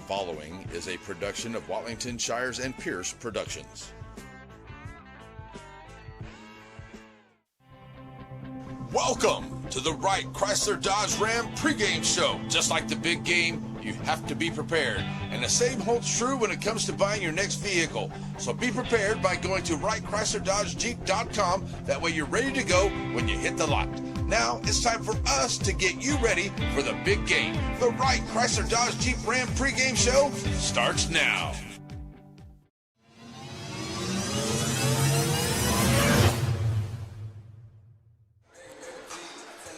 following is a production of Watlington Shires and Pierce Productions. Welcome to the Wright Chrysler Dodge Ram pregame show. Just like the big game, you have to be prepared. And the same holds true when it comes to buying your next vehicle. So be prepared by going to WrightChryslerDodgeJeep.com. That way you're ready to go when you hit the lot. Now it's time for us to get you ready for the big game. The Wright Chrysler Dodge Jeep Ram pregame show starts now.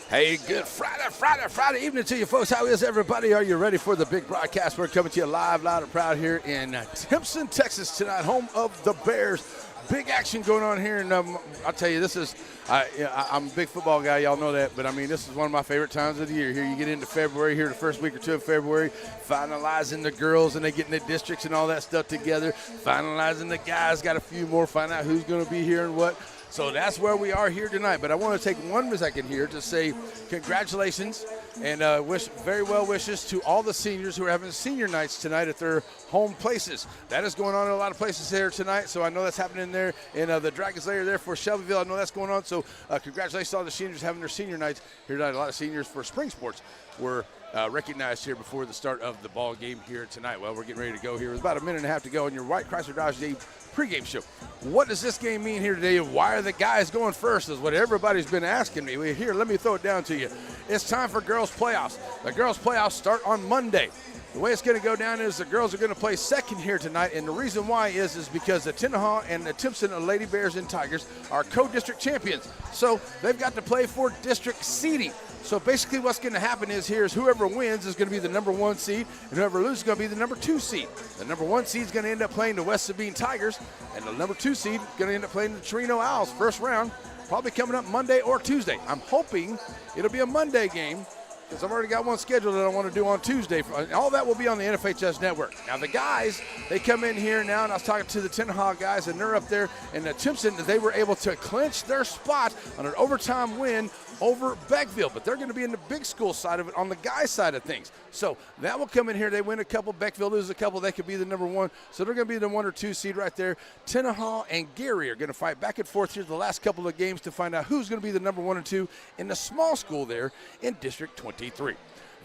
Hey, good Friday evening to you folks. How is everybody? Are you ready for the big broadcast? We're coming to you live, loud, and proud here in Timpson, Texas tonight, home of the Bears. Big action going on here, and I'll tell you, this is, I'm a big football guy, y'all know that, but I mean, this is one of my favorite times of the year. Here you get into February, here the first week or two of February, finalizing the girls, and they getting the districts and all that stuff together, finalizing the guys, got a few more, find out who's going to be here and what. So that's where we are here tonight. But I want to take 1 second here to say congratulations and wish very well wishes to all the seniors who are having senior nights tonight at their home places. That is going on in a lot of places here tonight. So I know that's happening there in the Dragon's Lair there for Shelbyville. I know that's going on. So congratulations to all the seniors having their senior nights here tonight. A lot of seniors for spring sports were recognized here before the start of the ball game here tonight. Well, we're getting ready to go here. There's about a minute and a half to go on your Wright Chrysler Dodge Jeep pregame show. What does this game mean here today? Why are the guys going first is what everybody's been asking me. Here, let me throw it down to you. It's time for girls playoffs. The girls playoffs start on Monday. The way it's going to go down is the girls are going to play second here tonight, and the reason why is because the Tenaha and the Timpson Lady Bears and Tigers are co-district champions. So they've got to play for district seeding. So basically what's going to happen is whoever wins is going to be the number 1 seed, and whoever loses is going to be the number 2 seed. The number 1 seed is going to end up playing the West Sabine Tigers, and the number 2 seed is going to end up playing the Torino Owls first round, probably coming up Monday or Tuesday. I'm hoping it'll be a Monday game, because I've already got one scheduled that I want to do on Tuesday. All that will be on the NFHS network. Now, the guys, they come in here now, and I was talking to the Tenaha guys, and they're up there in the Timpson. They were able to clinch their spot on an overtime win over Beckville, but they're going to be in the big school side of it on the guys' side of things. So that will come in here. They win a couple. Beckville loses a couple. They could be the number 1. So they're going to be the 1 or 2 seed right there. Tenaha and Gary are going to fight back and forth here the last couple of games to find out who's going to be the number 1 and 2 in the small school there in District 23.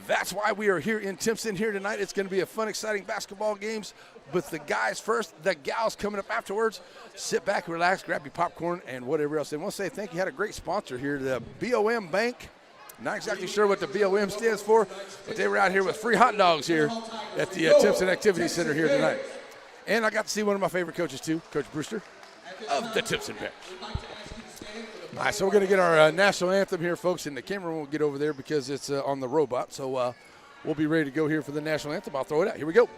That's why we are here in Timpson here tonight. It's going to be a fun, exciting basketball games with the guys first, the gals coming up afterwards. Sit back, relax, grab your popcorn and whatever else. And I want to say thank you. Had a great sponsor here, the BOM Bank. Not exactly sure what the BOM stands for, but they were out here with free hot dogs here at the Timpson Activity Center here tonight. And I got to see one of my favorite coaches too, Coach Brewster of the Timpson Bears. All right, so we're going to get our national anthem here, folks, and the camera won't get over there because it's on the robot. So we'll be ready to go here for the national anthem. I'll throw it out. Here we go.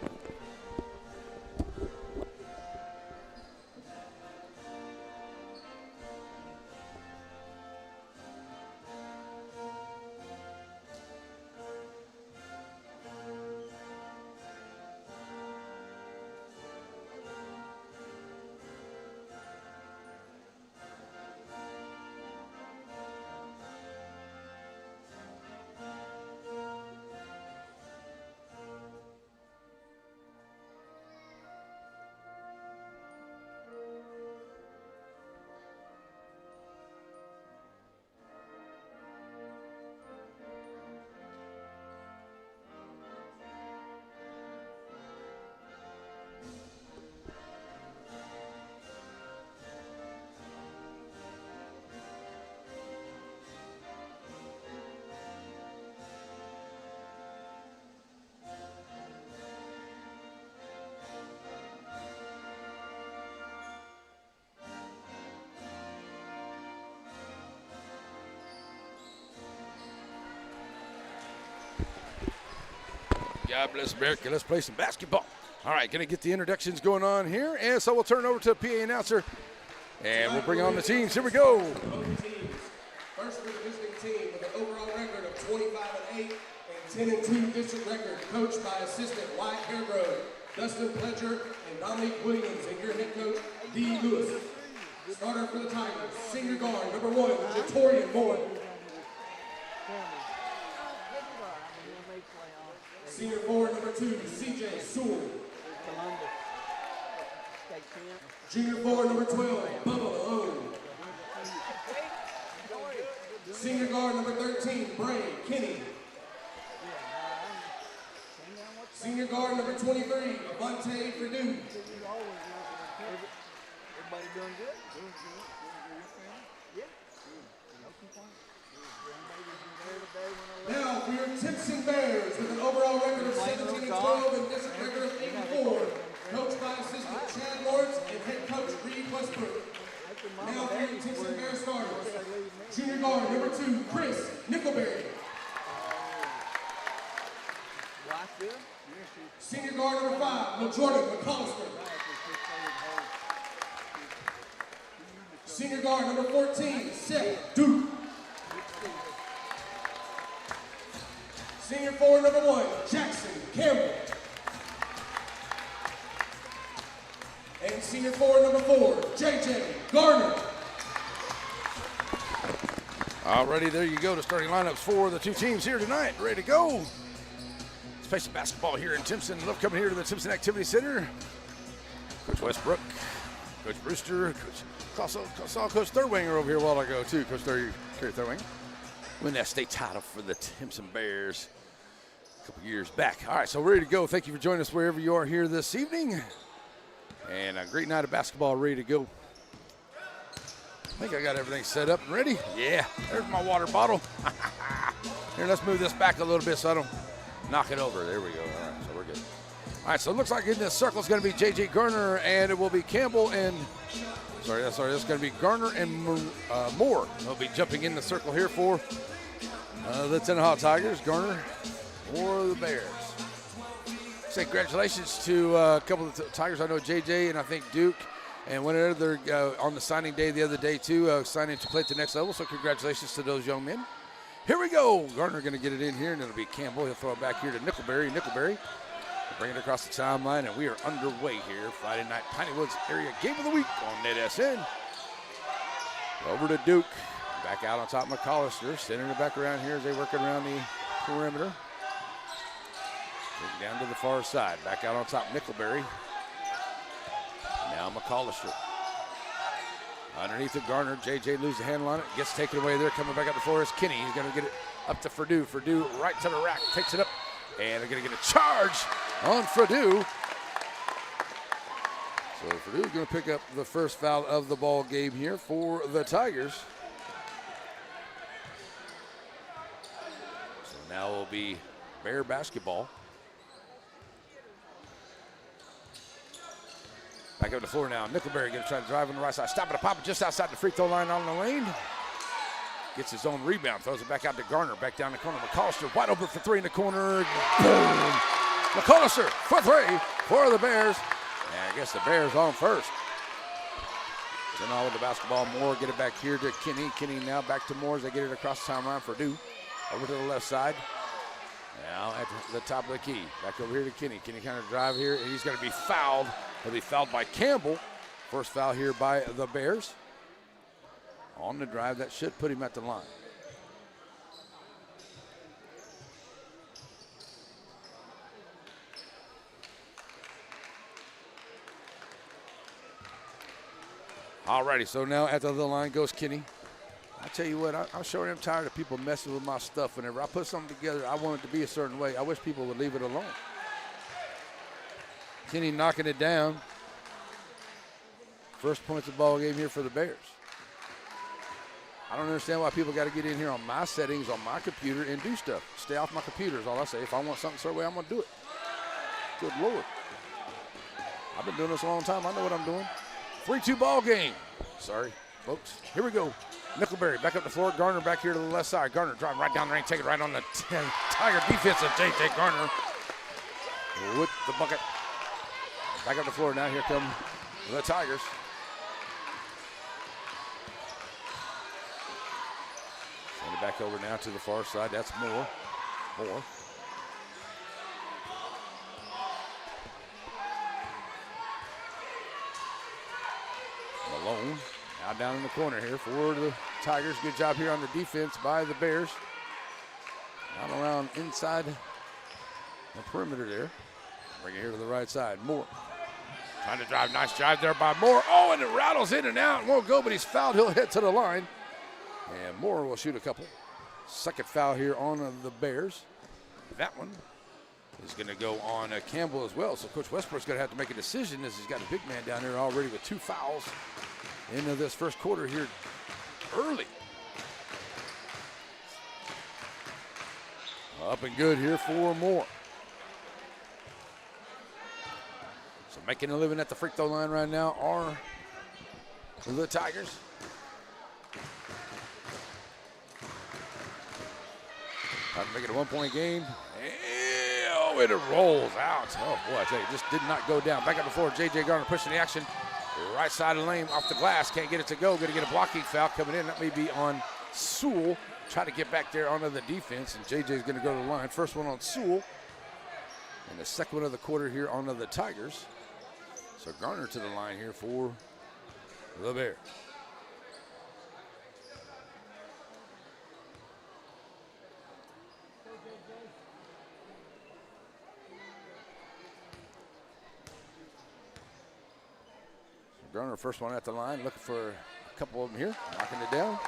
God bless America. Let's play some basketball. All right, going to get the introductions going on here. And so we'll turn over to the PA announcer, and we'll bring on the teams. Here we go. First visiting team with an overall record of 25-8 and 10-2 district record, coached by assistant Wyatt Hairgrove, Dustin Pledger, and Dominique Williams, and your head coach, D. Lewis. Starter for the Tigers, senior guard, number 1, Jatorian Moore. Senior forward number 2, CJ Sewell. Junior forward number 12, Bubba Malone. Senior guard number 13, Bray Kinney. Senior guard number 23, Avante Perdue. Everybody doing good? Yeah. Now for your Timpson Bears with an overall record of 17-12 and district record of 8-4. Coached by assistant Chad Lawrence and head coach Reed Westbrook. Now for your Timpson Bears starters. Junior guard number 2, Chris Nickelberry. Senior guard number 5, LaJordan McCollister. Senior guard number 14, Seth Duke. Senior forward number 1, Jackson Campbell. And senior forward number 4, JJ Garner. Alrighty, there you go. The starting lineups for the two teams here tonight. Ready to go. Let's play some basketball here in Timpson. Love coming here to the Timpson Activity Center. Coach Westbrook, Coach Brewster, saw Coach Thurwinger over here a while ago too. Coach Kerry Thurwinger win that state title for the Timpson Bears a couple years back. All right, so ready to go. Thank you for joining us wherever you are here this evening. And a great night of basketball ready to go. I think I got everything set up and ready. Yeah, there's my water bottle. Here, let's move this back a little bit so I don't knock it over. There we go. All right, so we're good. All right, so it looks like in this circle is going to be J.J. Garner, and it will be Campbell and that's going to be Garner and Moore. They'll be jumping in the circle here for the Tenaha Tigers. Garner or the Bears. Say congratulations to a couple of the Tigers. I know J.J. and I think Duke. And whenever they're on the signing day the other day, too, signing to play at the next level. So congratulations to those young men. Here we go. Garner going to get it in here, and it'll be Campbell. He'll throw it back here to Nickelberry. Nickelberry bring it across the timeline, and we are underway here. Friday night Piney Woods area game of the week on NetSN. Over to Duke. Back out on top, McCollister. Sending it back around here as they work it around the perimeter. Down to the far side. Back out on top, Nickelberry. Now McCollister. Underneath the Garner, JJ loses the handle on it. Gets taken away there. Coming back up the floor is Kinney. He's going to get it up to Perdue. Perdue right to the rack. Takes it up. And they're going to get a charge on Perdue. So Purdue's going to pick up the first foul of the ball game here for the Tigers. So now will be Bear basketball. Back up the floor now. Nickelberry going to try to drive on the right side. Stop it, pop it just outside the free throw line on the lane. Gets his own rebound. Throws it back out to Garner. Back down the corner. McCollister wide open for three in the corner. Boom. McCollister for three for the Bears. And I guess the Bears on first. Tenaha with the basketball. Moore get it back here to Kinney. Kinney now back to Moore as they get it across the timeline for Perdue. Over to the left side. Now at the top of the key. Back over here to Kinney. Kinney kind of drive here, and he's going to be fouled. He'll be fouled by Campbell. First foul here by the Bears. On the drive, that should put him at the line. All righty, so now at the other line goes Kinney. I tell you what, I'm sure I'm tired of people messing with my stuff. Whenever I put something together, I want it to be a certain way. I wish people would leave it alone. Kinney knocking it down. First points of the ball game here for the Bears. I don't understand why people got to get in here on my settings on my computer and do stuff. Stay off my computer is all I say. If I want something a certain way, I'm going to do it. Good Lord. I've been doing this a long time. I know what I'm doing. 3-2 ball game. Sorry, folks. Here we go. Nickelberry back up the floor. Garner back here to the left side. Garner driving right down the lane. Take it right on the Tiger defense of J.J. Garner with the bucket. Back up the floor now. Here come the Tigers. Send it back over now to the far side. That's Moore. Moore. Malone. Now down in the corner here for the Tigers. Good job here on the defense by the Bears. Down around inside the perimeter there. Bring it here to the right side. Moore trying to drive. Nice drive there by Moore. Oh, and it rattles in and out. Won't go, but he's fouled. He'll head to the line. And Moore will shoot a couple. Second foul here on the Bears. That one is going to go on Campbell as well. So Coach Westbrook's going to have to make a decision as he's got a big man down there already with 2 fouls into this first quarter here early. Up and good here for Moore. So making a living at the free throw line right now are the Tigers. Trying to make it a 1-point game. Oh, it rolls out. Oh, boy, I tell you, just did not go down. Back up the floor, J.J. Garner pushing the action. Right side of the lane, off the glass. Can't get it to go. Going to get a blocking foul coming in. That may be on Sewell. Try to get back there onto the defense, and J.J. is going to go to the line. First one on Sewell. And the second one of the quarter here onto the Tigers. So Garner to the line here for the Bears. Garner, first one at the line, looking for a couple of them here, knocking it down.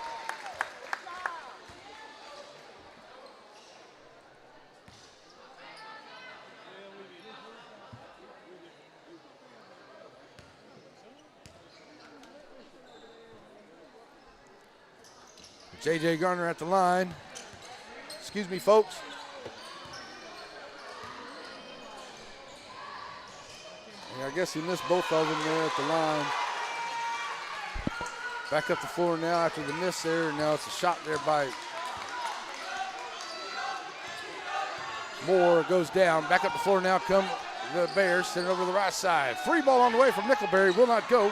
J.J. Garner at the line. Excuse me, folks. I guess he missed both of them there at the line. Back up the floor now after the miss there. Now it's a shot there by Moore. Goes down. Back up the floor now come the Bears. Send it over to the right side. Free ball on the way from Nickelberry. Will not go.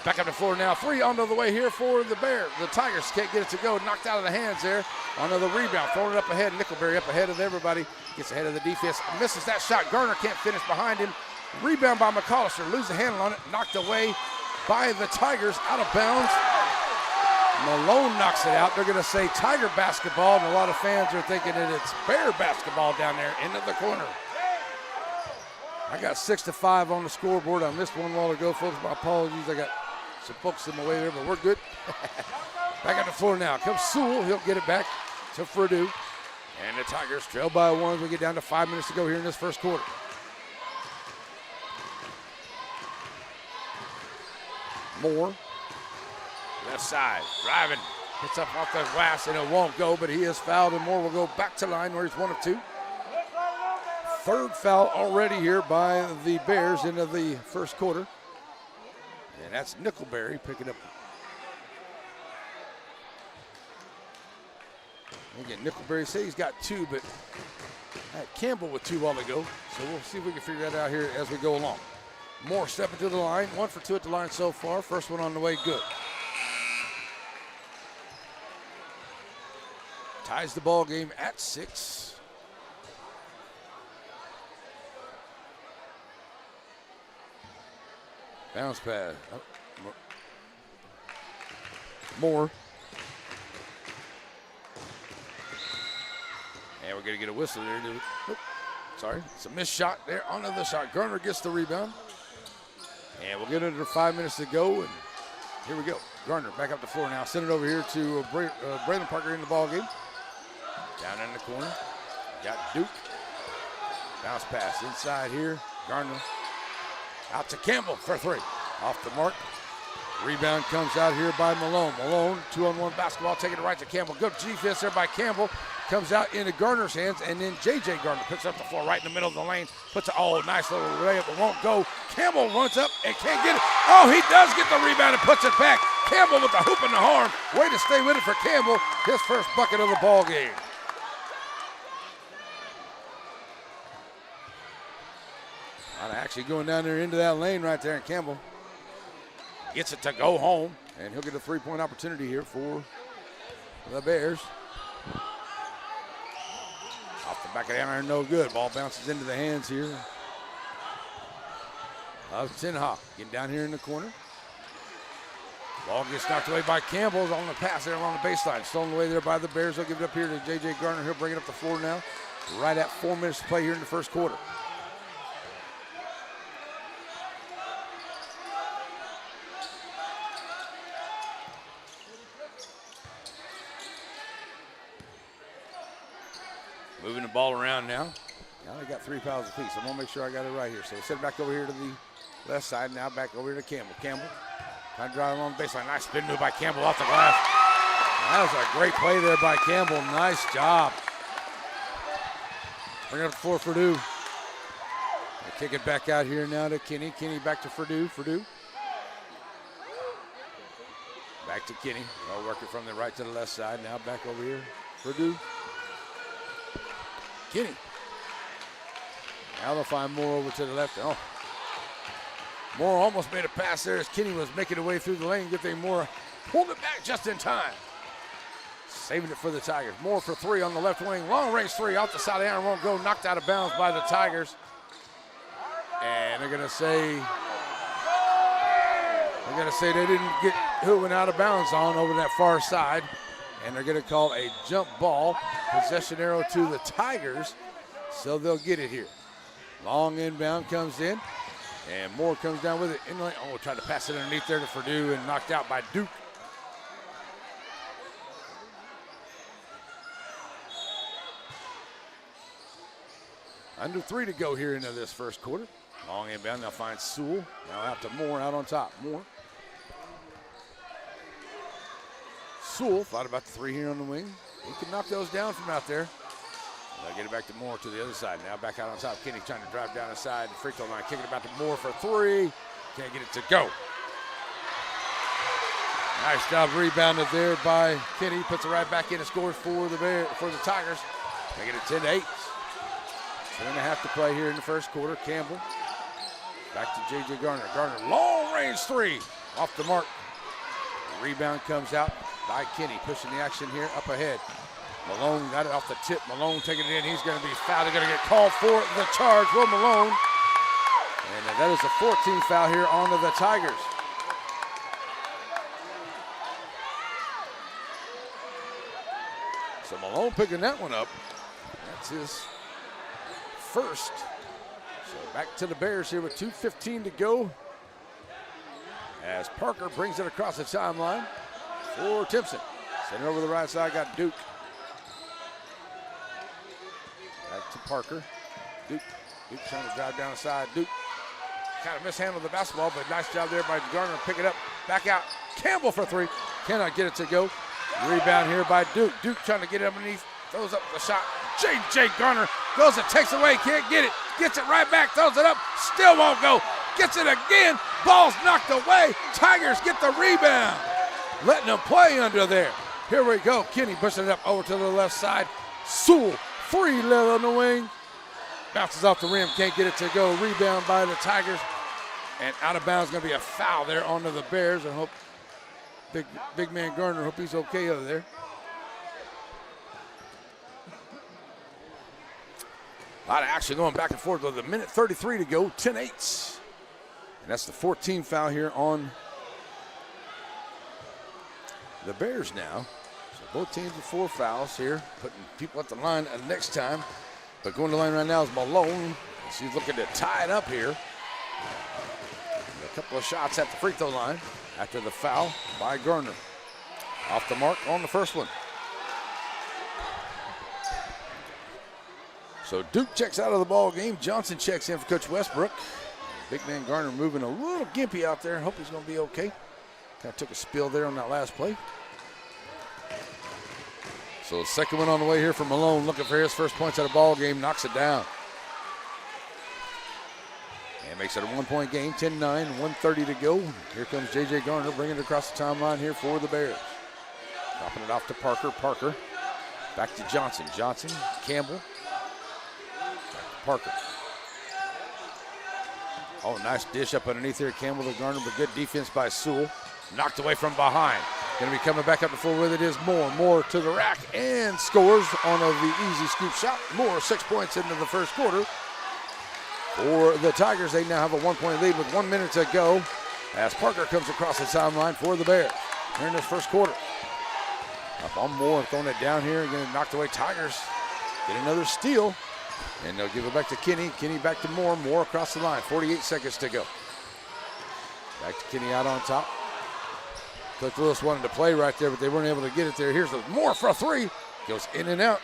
Back up the floor now. 3 onto the way here for the Bears. The Tigers can't get it to go. Knocked out of the hands there. On the rebound. Throwing it up ahead. Nickelberry up ahead of everybody. Gets ahead of the defense. Misses that shot. Garner can't finish behind him. Rebound by McCollister. Lose the handle on it. Knocked away by the Tigers. Out of bounds. Malone knocks it out. They're going to say Tiger basketball. And a lot of fans are thinking that it's Bear basketball down there into the corner. I got 6-5 on the scoreboard. I missed one while ago, folks. My apologies. I got some folks in my way there, but we're good. Back on the floor now. Comes Sewell. He'll get it back to Purdue. And the Tigers trail by 1 as we get down to 5 minutes to go here in this first quarter. Moore. Left side. Driving. Hits up off the glass, and it won't go, but he is fouled, and Moore will go back to line where he's 1 of 2. Third foul already here by the Bears into the first quarter. And that's Nickelberry picking up. Again, Nickelberry say he's got 2, but I had Campbell with 2 while ago. So we'll see if we can figure that out here as we go along. Moore stepping to the line. 1 for 2 at the line so far. First one on the way, good. Ties the ball game at 6. Bounce pass. Moore. And we're going to get a whistle there. Nope. Sorry. It's a missed shot there onto the shot. Garner gets the rebound. And we'll get under 5 minutes to go. And here we go. Garner back up the floor now. Send it over here to Braylon Parker in the ball game. Down in the corner. Got Duke. Bounce pass inside here. Garner. Out to Campbell for 3. Off the mark. Rebound comes out here by Malone. Malone, 2-on-1 basketball, taking it right to Campbell. Good defense there by Campbell. Comes out into Garner's hands, and then J.J. Garner picks up the floor right in the middle of the lane. Puts it, nice little layup, but won't go. Campbell runs up and can't get it. Oh, he does get the rebound and puts it back. Campbell with the hoop in the horn. Way to stay with it for Campbell. His first bucket of the ball game. Actually going down there into that lane right there, and Campbell gets it to go home, and he'll get a 3-point opportunity here for the Bears. Off the back of the iron, no good. Ball bounces into the hands here of Tenaha. Getting down here in the corner. Ball gets knocked away by Campbell on the pass there along the baseline. Stolen away there by the Bears. They'll give it up here to J.J. Garner. He'll bring it up the floor now. Right at 4 minutes to play here in the first quarter. Moving the ball around now. Now they got 3 fouls apiece. I'm going to make sure I got it right here. So send it back over here to the left side. Now back over here to Campbell. Campbell trying to drive along the baseline. Nice spin move by Campbell off the glass. That was a great play there by Campbell. Nice job. Bring it up the floor for Purdue. They kick it back out here now to Kenny. Kenny back to Purdue. Back to Kenny. They'll work it from the right to the left side. Now back over here. Purdue. Kenny. Now they'll find Moore over to the left. Oh. Moore almost made a pass there as Kenny was making his way through the lane. Good thing Moore pulled it back just in time. Saving it for the Tigers. Moore for 3 on the left wing. Long range 3 off the side of the iron. Won't go. Knocked out of bounds by the Tigers. And they're going to say they didn't get who went out of bounds on over that far side. And they're going to call a jump ball. Possession arrow to the Tigers. So they'll get it here. Long inbound comes in. And Moore comes down with it. Oh, tried to pass it underneath there to Purdue and knocked out by Duke. Under 3 to go here into this first quarter. Long inbound, now finds Sewell. Now out to Moore out on top. Moore. Sewell thought about the 3 here on the wing. He can knock those down from out there. They'll get it back to Moore to the other side. Now back out on top. Kenny trying to drive down the side. The free throw line. Kicking it back to Moore for 3. Can't get it to go. Nice job rebounded there by Kenny. Puts it right back in and scores for the Tigers. Making it 10-8. 2.5 to play here in the first quarter. Campbell. Back to J.J. Garner. Garner, long range 3. Off the mark. The rebound comes out by Kenny. Pushing the action here up ahead. Malone got it off the tip. Malone taking it in. He's going to be fouled. They're going to get called for the charge. Will Malone. And that is a 14th foul here onto the Tigers. So Malone picking that one up. That's his first. So back to the Bears here with 2:15 to go. As Parker brings it across the timeline for Timpson. Sending over the right side, got Duke. Back to Parker. Duke trying to drive down the side. Duke kind of mishandled the basketball, but nice job there by Garner. Pick it up, back out. Campbell for 3. Cannot get it to go. Rebound here by Duke. Duke trying to get it underneath. Throws up the shot. J.J. Garner goes and takes away. Can't get it. Gets it right back. Throws it up. Still won't go. Gets it again. Ball's knocked away. Tigers get the rebound. Letting them play under there. Here we go. Kenny pushing it up over to the left side. Sewell, 3 left on the wing. Bounces off the rim. Can't get it to go. Rebound by the Tigers. And out of bounds. Going to be a foul there onto the Bears. I hope big man Garner, hope he's okay over there. A lot of action going back and forth with 1:33 to go, 10-8. And that's the 14th foul here on the Bears now. So both teams with 4 fouls here, putting people at the line next time. But going to the line right now is Malone. He's looking to tie it up here. A couple of shots at the free throw line after the foul by Garner. Off the mark on the first one. So Duke checks out of the ball game. Johnson checks in for Coach Westbrook. Big man Garner moving a little gimpy out there. Hope he's going to be okay. Kind of took a spill there on that last play. So the second one on the way here for Malone, looking for his first points at a ball game, knocks it down. And makes it a 1-point game, 10-9, 1:30 to go. Here comes J.J. Garner bringing it across the timeline here for the Bears. Dropping it off to Parker. Parker back to Johnson. Johnson, Campbell. Parker. Oh, nice dish up underneath there. Campbell to Garner, but good defense by Sewell. Knocked away from behind. Going to be coming back up the floor with it is Moore. Moore to the rack and scores on the easy scoop shot. Moore 6 points into the first quarter. For the Tigers, they now have a 1-point lead with 1 minute to go as Parker comes across the timeline for the Bears. Here in this first quarter. Up on Moore, throwing it down here. Going to knock away Tigers. Get another steal. And they'll give it back to Kenny. Kenny back to Moore. Moore across the line. 48 seconds to go. Back to Kenny out on top. Coach Lewis wanted to play right there, but they weren't able to get it there. Here's the Moore for a three. Goes in and out.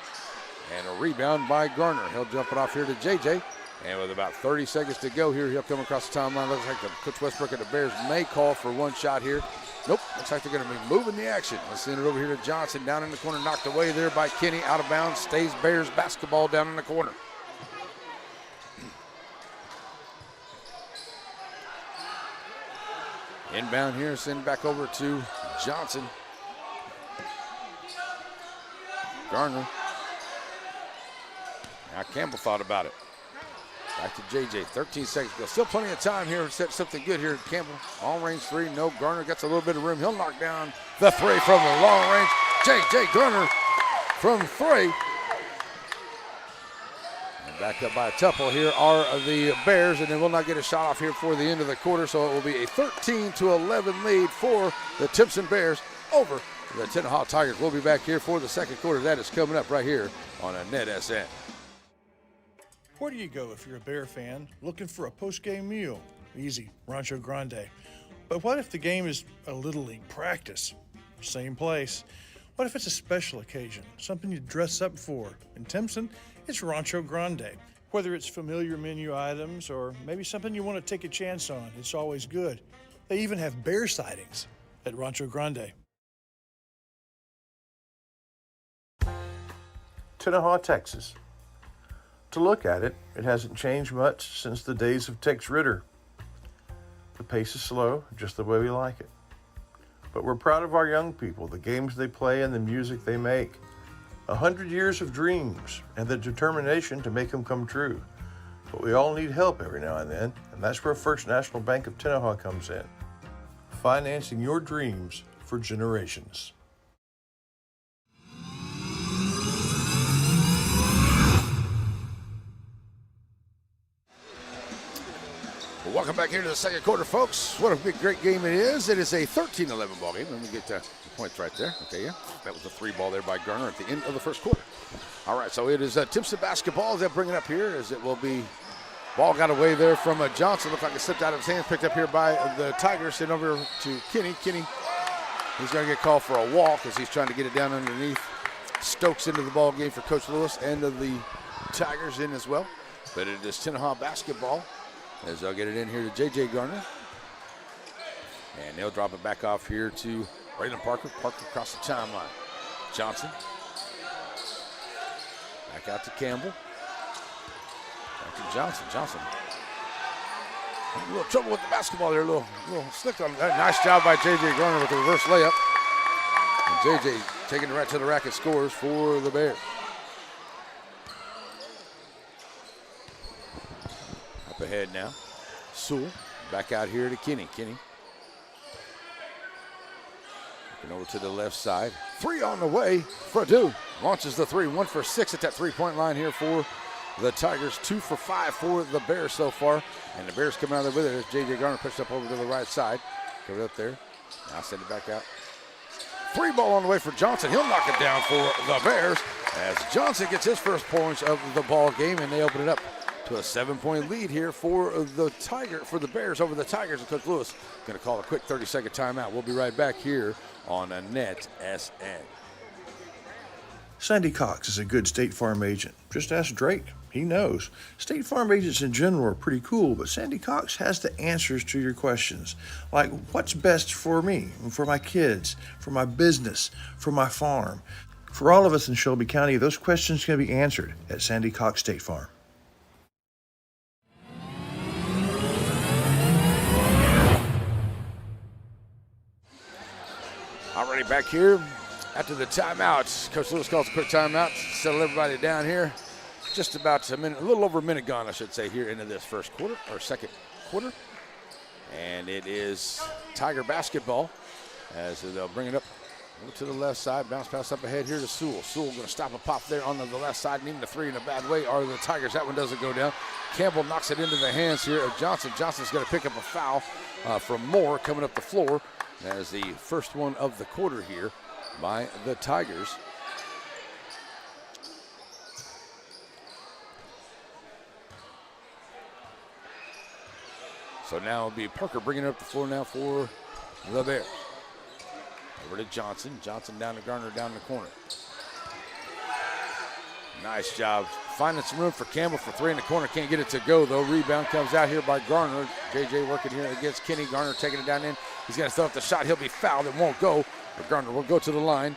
And a rebound by Garner. He'll jump it off here to JJ. And with about 30 seconds to go here, he'll come across the timeline. Looks like the Coach Westbrook and the Bears may call for one shot here. Nope, looks like they're going to be moving the action. Let's send it over here to Johnson. Down in the corner, knocked away there by Kenny. Out of bounds, stays Bears basketball down in the corner. Inbound here, send back over to Johnson. Garner. Now Campbell thought about it. Back to JJ, 13 seconds ago. Still plenty of time here to set something good here. Campbell, long range three, no. Garner gets a little bit of room. He'll knock down the three from the long range. JJ Garner from three. And back up by a tuple here are the Bears, and they will not get a shot off here for the end of the quarter, so it will be a 13-11 lead for the Timpson Bears over the Tenaha Tigers. We'll be back here for the second quarter. That is coming up right here on a Net SN. Where do you go if you're a Bear fan looking for a post-game meal? Easy, Rancho Grande. But what if the game is a Little League practice? Same place. What if it's a special occasion, something you dress up for? In Timpson, it's Rancho Grande. Whether it's familiar menu items or maybe something you want to take a chance on, it's always good. They even have bear sightings at Rancho Grande. Tenaha, Texas. To look at it, it hasn't changed much since the days of Tex Ritter. The pace is slow, just the way we like it. But we're proud of our young people, the games they play and the music they make. 100 years of dreams and the determination to make them come true. But we all need help every now and then, and that's where First National Bank of Tenaha comes in. Financing your dreams for generations. Welcome back here to the second quarter, folks. What a big, great game it is. It is a 13-11 ball game. Let me get the points right there. Okay, yeah. That was a three ball there by Garner at the end of the first quarter. All right, so it is Timpson basketball. They'll bring it up here as it will be. Ball got away there from Johnson. Looked like it slipped out of his hands. Picked up here by the Tigers. Sent over to Kenny. Kenny, he's going to get called for a walk as he's trying to get it down underneath. Stokes into the ball game for Coach Lewis and the Tigers in as well. But it is Tenaha basketball. As they'll get it in here to J.J. Garner. And they'll drop it back off here to Braylon Parker. Parker across the timeline. Johnson. Back out to Campbell. Back to Johnson. Johnson. A little trouble with the basketball there. A little slick on that. Nice job by J.J. Garner with the reverse layup. And J.J. taking it right to the rack and scores for the Bears. Ahead now. Sewell back out here to Kenny. Kenny. Looking over to the left side. Three on the way. Fredu launches the three. 1 for 6 at that three-point line here for the Tigers. 2 for 5 for the Bears so far. And the Bears coming out of there with it as J.J. Garner pushed up over to the right side. Give it up there. Now send it back out. Three ball on the way for Johnson. He'll knock it down for the Bears as Johnson gets his first points of the ball game, and they open it up to a 7-point lead here for the Bears over the Tigers. And Coach Lewis going to call a quick 30-second timeout. We'll be right back here on a Net SN. Sandy Cox is a good State Farm agent. Just ask Drake. He knows. State Farm agents in general are pretty cool, but Sandy Cox has the answers to your questions. Like, what's best for me, for my kids, for my business, for my farm? For all of us in Shelby County, those questions can be answered at Sandy Cox State Farm. Already back here after the timeout. Coach Lewis calls a quick timeout. Settle everybody down here. Just about a minute, a little over a minute gone, I should say, here into this first quarter, or second quarter. And it is Tiger basketball as they'll bring it up over to the left side. Bounce pass up ahead here to Sewell. Sewell going to stop a pop there on the left side, needing the three in a bad way. Are the Tigers? That one doesn't go down. Campbell knocks it into the hands here of Johnson. Johnson's going to pick up a foul from Moore coming up the floor. That is the first one of the quarter here by the Tigers. So now it'll be Parker bringing it up the floor now for the Bears. Over to Johnson. Johnson down to Garner down in the corner. Nice job finding some room for Campbell for three in the corner. Can't get it to go, though. Rebound comes out here by Garner. JJ working here against Kenny. Garner taking it down in. He's going to throw up the shot. He'll be fouled. It won't go. But Garner will go to the line.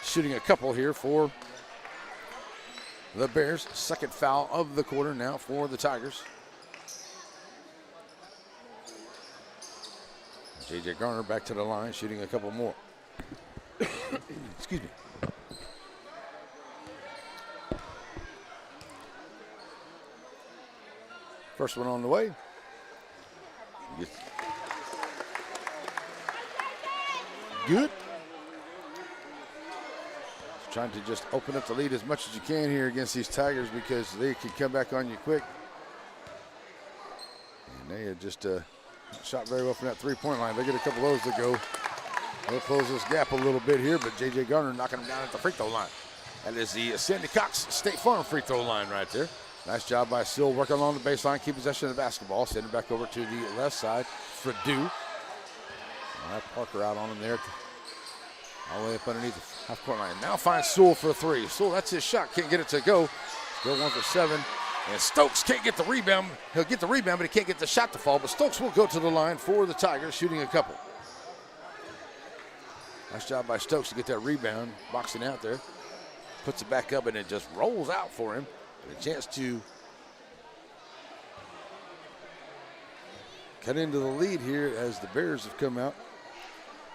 Shooting a couple here for the Bears. Second foul of the quarter now for the Tigers. JJ Garner back to the line, shooting a couple more. Excuse me. First one on the way. Good. Trying to just open up the lead as much as you can here against these Tigers because they can come back on you quick. And they had just shot very well from that three-point line. They get a couple of those to go. They'll close this gap a little bit here, but J.J. Garner knocking them down at the free throw line. That is the Sandy Cox State Farm free throw line right there. Nice job by Sill working along the baseline, keep possession of the basketball. Send it back over to the left side. Fredu. Parker out on him there. All the way up underneath the half-court line. Now finds Sewell for a three. Sewell, that's his shot. Can't get it to go. Still 1 for 7. And Stokes can't get the rebound. He'll get the rebound, but he can't get the shot to fall. But Stokes will go to the line for the Tigers, shooting a couple. Nice job by Stokes to get that rebound. Boxing out there. Puts it back up, and it just rolls out for him. And a chance to cut into the lead here as the Bears have come out.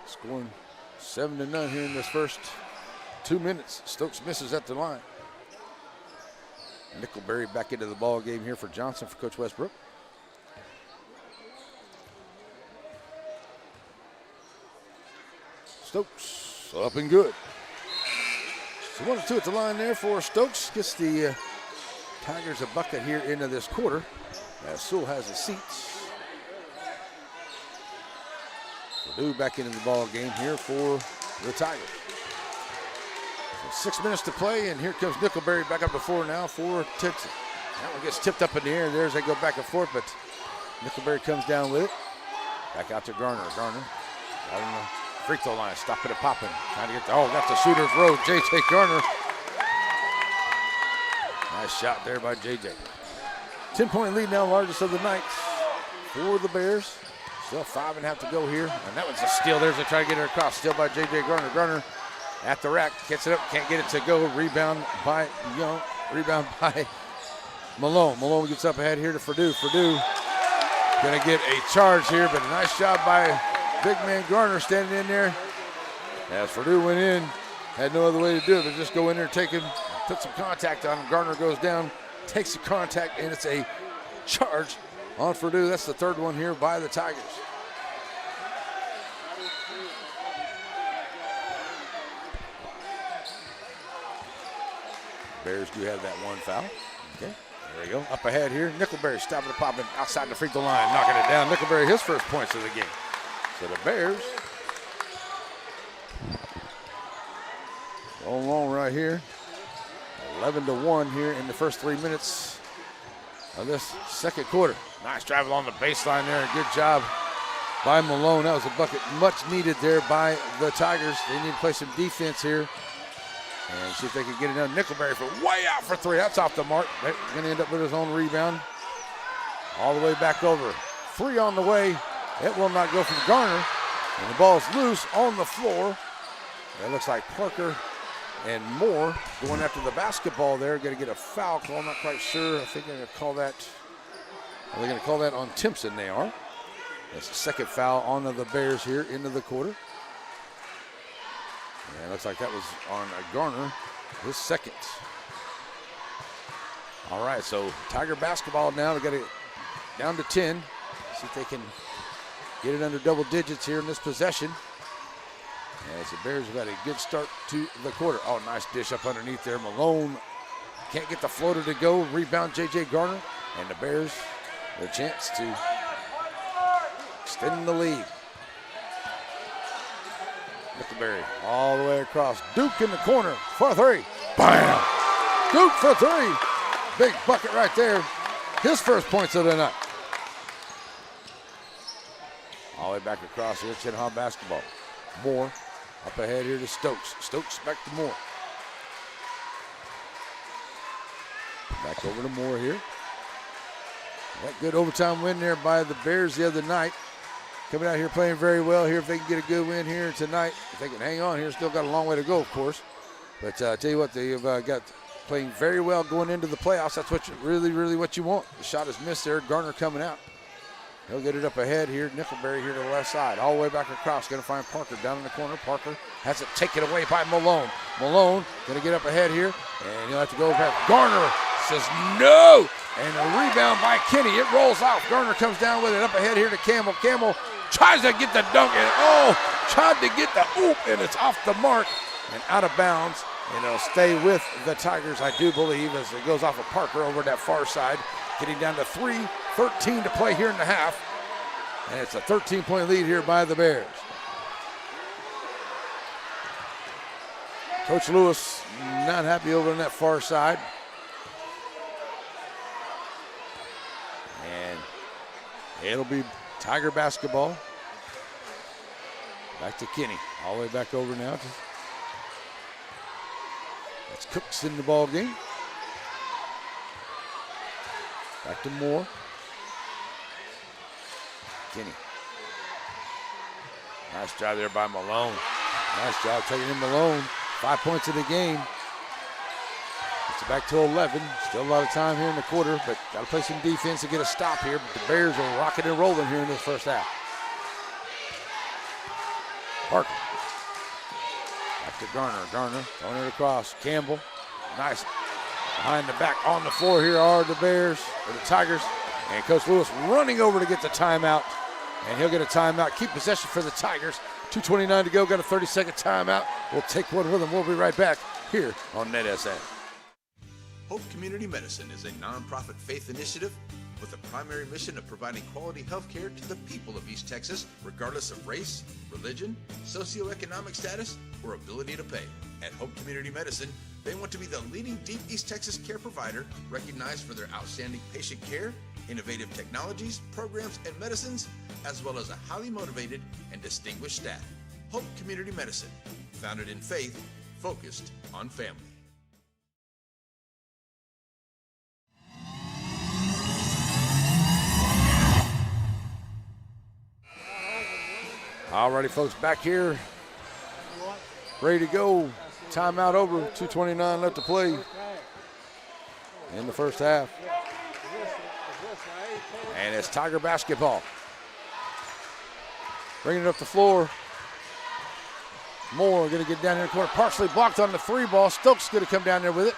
Scoring 7-0 here in this first 2 minutes. Stokes misses at the line. Nickelberry back into the ball game here for Johnson for Coach Westbrook. Stokes up and good. So 1 or 2 at the line there for Stokes. Gets the Tigers a bucket here into this quarter as Sewell has his seats. Purdue back into the ball game here for the Tigers. So 6 minutes to play, and here comes Nickelberry back up to 4 now for Timpson. That one gets tipped up in the air, and there's they go back and forth, but Nickelberry comes down with it. Back out to Garner. Garner out on the free throw line, stopping it popping. Trying to get got the shooter's road, J.J. Garner. Nice shot there by J.J. 10-point lead now, largest of the night for the Bears. Still 5.5 to go here, and that was a steal. There's a try to get it across. Steal by J.J. Garner. Garner at the rack, gets it up, can't get it to go. Rebound by Young. Rebound by Malone. Malone gets up ahead here to Fredu. Fredu gonna get a charge here, but a nice job by big man Garner standing in there. As Fredu went in, had no other way to do it, but just go in there, take him, put some contact on him. Garner goes down, takes the contact, and it's a charge on Fredu. That's the third one here by the Tigers. Bears do have that one foul. Okay, there we go. Up ahead here. Nickelberry stopping the popping outside the free throw line, knocking it down. Nickelberry, his first points of the game. So the Bears go along right here. 11-1 here in the first 3 minutes of this second quarter. Nice drive along the baseline there. Good job by Malone. That was a bucket much needed there by the Tigers. They need to play some defense here and see if they can get it done. Nickelberry for way out for 3. That's off the mark. They're going to end up with his own rebound. All the way back over. 3 on the way. It will not go from Garner. And the ball's loose on the floor. It looks like Parker and Moore going after the basketball there. Going to get a foul call. I'm not quite sure. I think they're going to call that. Are they going to call that on Timpson? They are. That's the second foul on the Bears here into the quarter. And it looks like that was on Garner, his second. All right, so Tiger basketball now. They got it down to 10. See if they can get it under double digits here in this possession. As the Bears have had a good start to the quarter. Oh, nice dish up underneath there. Malone can't get the floater to go. Rebound, J.J. Garner. And the Bears, their chance to extend the lead. Nickelberry all the way across. Duke in the corner for three. Bam! Duke for three. Big bucket right there. His first points of the night. All the way back across here, Tenaha basketball. Moore up ahead here to Stokes. Stokes back to Moore. Back over to Moore here. That good overtime win there by the Bears the other night. Coming out here playing very well here. If they can get a good win here tonight, if they can hang on here, still got a long way to go, of course. But I tell you what, they've got playing very well going into the playoffs. That's what you really what you want. The shot is missed there. Garner coming out. He'll get it up ahead here. Nickelberry here to the left side. All the way back across. Going to find Parker down in the corner. Parker has it taken away by Malone. Malone going to get up ahead here. And he'll have to go back. Garner says no. And a rebound by Kenny. It rolls off. Garner comes down with it up ahead here to Campbell. Campbell tries to get the dunk. And tried to get the oop. And it's off the mark and out of bounds. And it'll stay with the Tigers, I do believe, as it goes off of Parker over that far side. Getting down to 3:13 to play here in the half. And it's a 13-point lead here by the Bears. Coach Lewis not happy over on that far side. And it'll be Tiger basketball. Back to Kenny. All the way back over now. That's Cooks in the ball game. Back to Moore. Kenny. Nice job there by Malone. Nice job taking in Malone. 5 points of the game. It's back to 11. Still a lot of time here in the quarter, but got to play some defense to get a stop here. But the Bears are rocking and rolling here in this first half. Parker. Back to Garner. Garner throwing it across. Campbell. Nice. Behind the back on the floor here are the Bears, or the Tigers. And Coach Lewis running over to get the timeout. And he'll get a timeout. Keep possession for the Tigers. 2:29 to go. Got a 30-second timeout. We'll take one with them. We'll be right back here on NetSN. Hope Community Medicine is a nonprofit faith initiative with a primary mission of providing quality health care to the people of East Texas, regardless of race, religion, socioeconomic status, or ability to pay. At Hope Community Medicine, they want to be the leading deep East Texas care provider, recognized for their outstanding patient care, innovative technologies, programs, and medicines, as well as a highly motivated and distinguished staff. Hope Community Medicine, founded in faith, focused on family. All righty, folks, back here. Ready to go. Timeout over. 2:29 left to play in the first half. And it's Tiger basketball. Bringing it up the floor. Moore going to get down in the corner. Partially blocked on the three ball. Stokes going to come down there with it.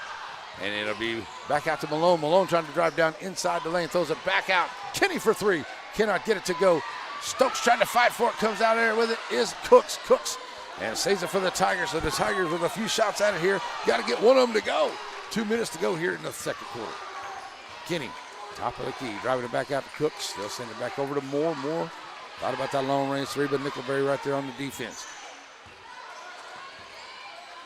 And it'll be back out to Malone. Malone trying to drive down inside the lane. Throws it back out. Kenny for three. Cannot get it to go. Stokes trying to fight for it. Comes out there with it. Is Cooks. Cooks. And saves it for the Tigers. So the Tigers with a few shots out of here. Got to get one of them to go. 2 minutes to go here in the second quarter. Kenny, top of the key. Driving it back out to Cooks. They'll send it back over to Moore. Moore thought about that long range three, but Nickelberry right there on the defense.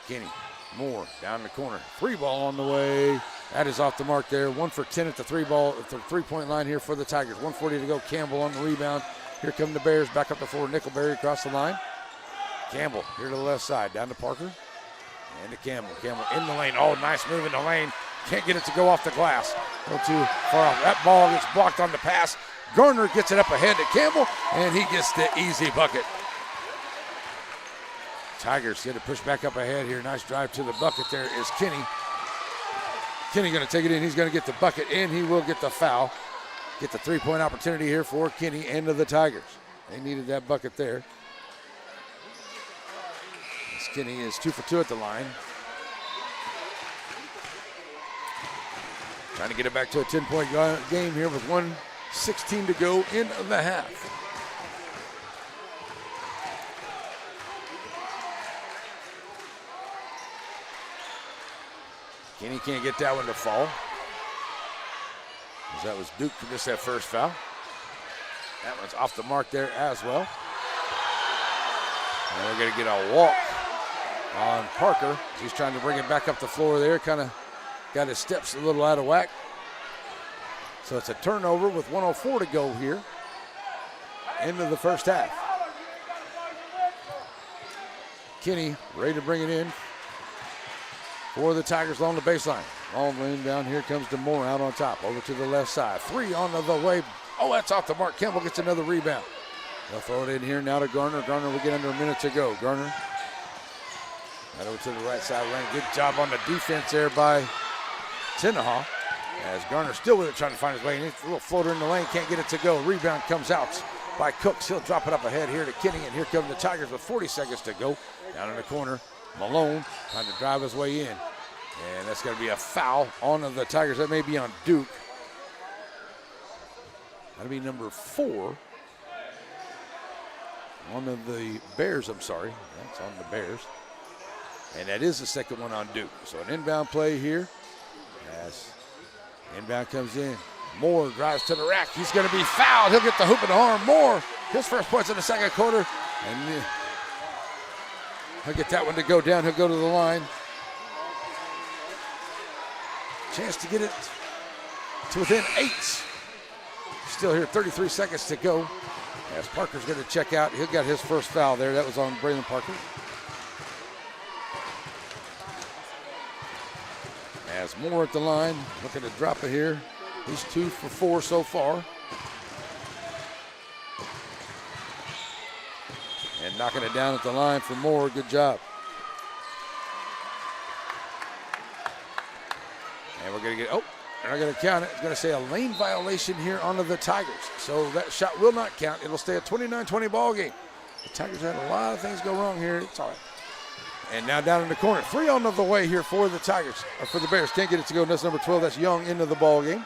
Kenny, Moore down in the corner. Three ball on the way. That is off the mark there. 1 for 10 at the three-point line here for the Tigers. 1:40 to go. Campbell on the rebound. Here come the Bears back up the floor. Nickelberry across the line. Campbell here to the left side. Down to Parker. And to Campbell. Campbell in the lane. Oh, nice move in the lane. Can't get it to go off the glass. A little too far off. That ball gets blocked on the pass. Garner gets it up ahead to Campbell, and he gets the easy bucket. Tigers get to push back up ahead here. Nice drive to the bucket there is Kenny. Kenny going to take it in. He's going to get the bucket, and he will get the foul. Get the three-point opportunity here for Kenny and the Tigers. They needed that bucket there. Kenny is 2 for 2 at the line. Trying to get it back to a 10-point game here with 1:16 to go in the half. Kenny can't get that one to fall. That was Duke who missed that first foul. That one's off the mark there as well. And we're going to get a walk on Parker. He's trying to bring it back up the floor there. Kind of got his steps a little out of whack. So it's a turnover with 1:04 to go here into the first half. Kenny ready to bring it in for the Tigers along the baseline. Long lane down here comes to Moore out on top. Over to the left side. 3 on the way. Oh, that's off the mark. Campbell gets another rebound. They'll throw it in here now to Garner. Garner will get under a minute to go. Garner right over to the right side lane. Good job on the defense there by Tenaha. As Garner still with it, trying to find his way. And a little floater in the lane, can't get it to go. Rebound comes out by Cooks. He'll drop it up ahead here to Kenny. And here come the Tigers with 40 seconds to go. Down in the corner, Malone trying to drive his way in. And that's going to be a foul on the Tigers. That may be on Duke. That'll be number 4. One of the Bears, I'm sorry. That's on the Bears. And that is the second one on Duke. So an inbound play here. As inbound comes in. Moore drives to the rack. He's going to be fouled. He'll get the hoop in the arm. Moore, his first points in the second quarter. And he'll get that one to go down. He'll go to the line. Chance to get it to within 8. Still here, 33 seconds to go. As Parker's going to check out. He'll got his first foul there. That was on Braylon Parker. As Moore at the line, looking to drop it here. He's 2 for 4 so far. And knocking it down at the line for Moore. Good job. And we're going to get, they're not going to count it. It's going to say a lane violation here onto the Tigers. So that shot will not count. It'll stay a 29-20 ball game. The Tigers had a lot of things go wrong here. It's all right. And now down in the corner. 3 on the way here for the Tigers, or for the Bears. Can't get it to go. That's number 12. That's Young into the ball game.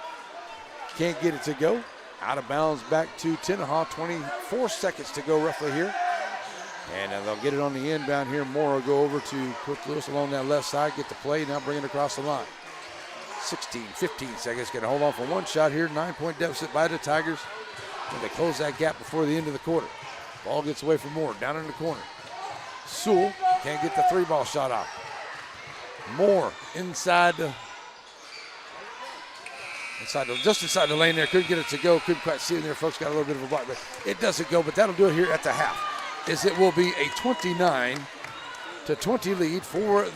Can't get it to go. Out of bounds back to Tenaha. 24 seconds to go roughly here. And they'll get it on the inbound here. Moore will go over to Cook Lewis along that left side. Get the play. Now bring it across the line. 15 seconds. Going to hold on for one shot here. 9-point deficit by the Tigers. And they close that gap before the end of the quarter. Ball gets away from Moore. Down in the corner. Sewell can't get the 3-ball shot off. Moore just inside the lane there. Couldn't get it to go. Couldn't quite see it there. Folks got a little bit of a block, but it doesn't go. But that'll do it here at the half. It will be a 29-20 lead for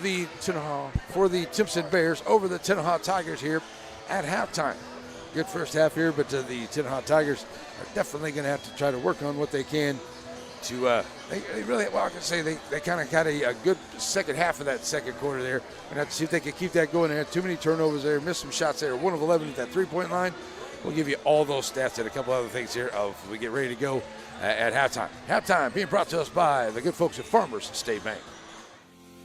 the Timpson Bears over the Tenaha Tigers here at halftime. Good first half here, but the Tenaha Tigers are definitely going to have to try to work on what they can to they really, well, I can say they kind of got a good second half of that second quarter there. We're going to have to see if they can keep that going. They had too many turnovers there, missed some shots there. 1 of 11 at that 3-point line. We'll give you all those stats and a couple other things here as we get ready to go at halftime. Halftime being brought to us by the good folks at Farmers State Bank.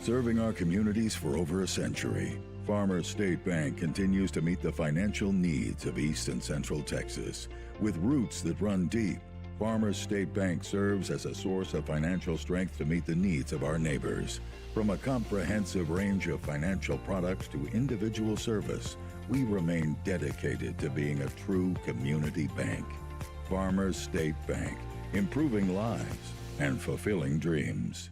Serving our communities for over a century, Farmers State Bank continues to meet the financial needs of East and Central Texas. With roots that run deep, Farmers State Bank serves as a source of financial strength to meet the needs of our neighbors. From a comprehensive range of financial products to individual service, we remain dedicated to being a true community bank. Farmers State Bank, improving lives and fulfilling dreams.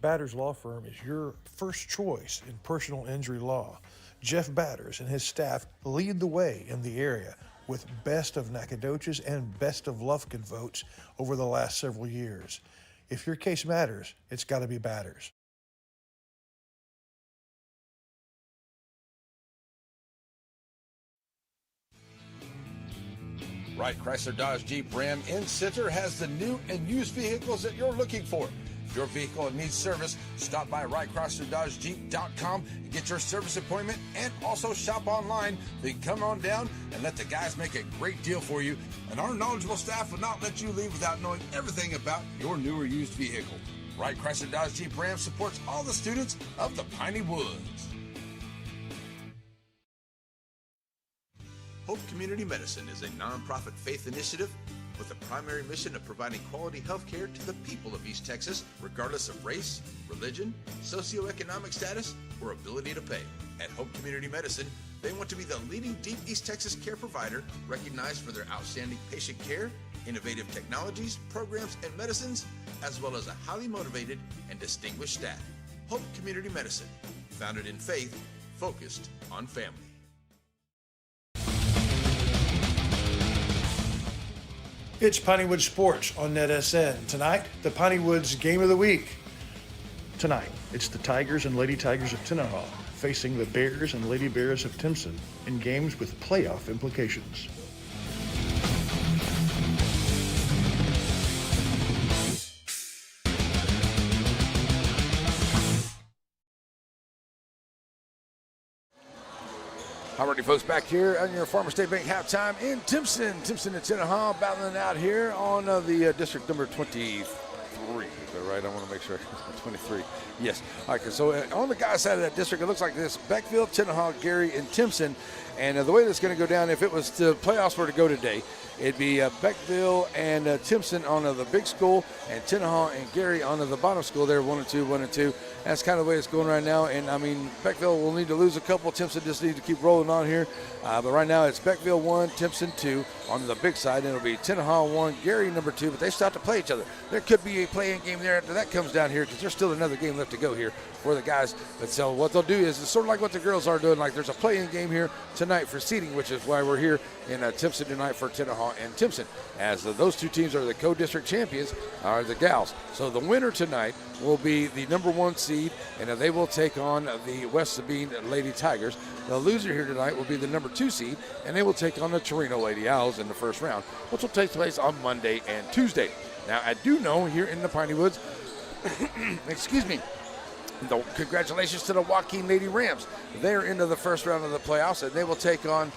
Batters Law Firm is your first choice in personal injury law. Jeff Batters and his staff lead the way in the area with Best of Nacogdoches and Best of Lufkin votes over the last several years. If your case matters, it's got to be Batters. Wright Chrysler Dodge Jeep Ram in Center has the new and used vehicles that you're looking for. If your vehicle needs service, stop by WrightChryslerDodgeJeep.com and get your service appointment, and also shop online. Then come on down and let the guys make a great deal for you. And our knowledgeable staff will not let you leave without knowing everything about your new or used vehicle. Wright Chrysler Dodge Jeep Ram supports all the students of the Piney Woods. Hope Community Medicine is a nonprofit faith initiative with the primary mission of providing quality health care to the people of East Texas, regardless of race, religion, socioeconomic status, or ability to pay. At Hope Community Medicine, They want to be the leading Deep East Texas care provider, recognized for their outstanding patient care, innovative technologies, programs, and medicines, as well as a highly motivated and distinguished staff. Hope Community Medicine, founded in faith, focused on family. It's Pineywood Sports on NetSN. Tonight, the Pineywood's Game of the Week. Tonight, it's the Tigers and Lady Tigers of Tenaha facing the Bears and Lady Bears of Timpson in games with playoff implications. All righty, folks, back here on your Farmer State Bank halftime in Timpson. Timpson and Tenaha battling out here on the district number 23. Is that right? I want to make sure. 23. Yes. All right, so on the guys' side of that district, it looks like this: Beckville, Tenaha, Gary, and Timpson. And the way that's going to go down, if it was the playoffs were to go today, it'd be Beckville and Timpson on the big school, and Tenaha and Gary on the bottom school there, 1 and 2, 1 and 2. That's kind of the way it's going right now. And I mean, Beckville will need to lose a couple. Timpson just need to keep rolling on here. But right now it's Beckville 1, Timpson 2 on the big side. And it'll be Tenaha 1, Gary number 2. But they still have to play each other. There could be a play-in game there after that comes down here, because there's still another game left to go here for the guys. But so what they'll do is it's sort of like what the girls are doing. Like there's a play-in game here tonight for seeding, which is why we're here in Timpson tonight for Tenaha and Timpson, as those two teams are the co-district champions, are the gals. So the winner tonight will be the number 1 seed, and they will take on the West Sabine Lady Tigers. The loser here tonight will be the number 2 seed, and they will take on the Torino Lady Owls in the first round, which will take place on Monday and Tuesday. Now, I do know here in the Piney Woods, excuse me, congratulations to the Joaquin Lady Rams. They're into the first round of the playoffs, and they will take on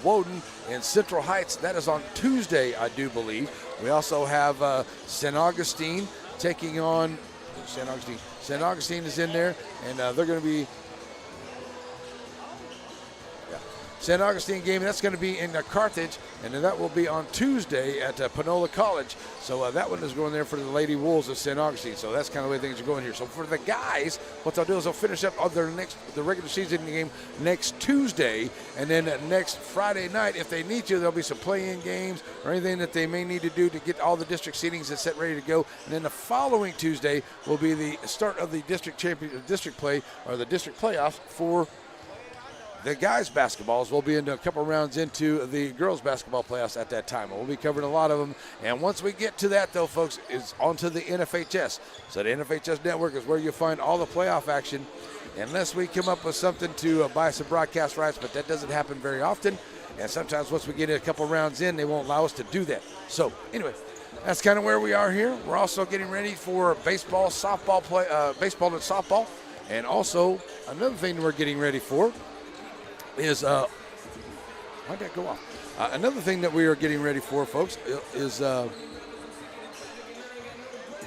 Woden in Central Heights. That is on Tuesday, I do believe. We also have St. Augustine taking on St. Augustine. St. Augustine is in there, and they're going to be St. Augustine game. That's going to be in Carthage, and then that will be on Tuesday at Panola College. So that one is going there for the Lady Wolves of St. Augustine. So that's kind of the way things are going here. So for the guys, what they'll do is they'll finish up on the regular season game next Tuesday, and then next Friday night, if they need to, there'll be some play-in games or anything that they may need to do to get all the district seedings and set ready to go. And then the following Tuesday will be the start of the district play, or the district playoffs for the guys' basketballs. Will be into a couple rounds into the girls' basketball playoffs at that time. We'll be covering a lot of them. And once we get to that, though, folks, is onto the NFHS. So the NFHS network is where you'll find all the playoff action, unless we come up with something to buy some broadcast rights, but that doesn't happen very often. And sometimes once we get a couple rounds in, they won't allow us to do that. So anyway, that's kind of where we are here. We're also getting ready for baseball, softball play, baseball and softball. And also another thing we're getting ready for is why'd that go off? Another thing that we are getting ready for, folks, is there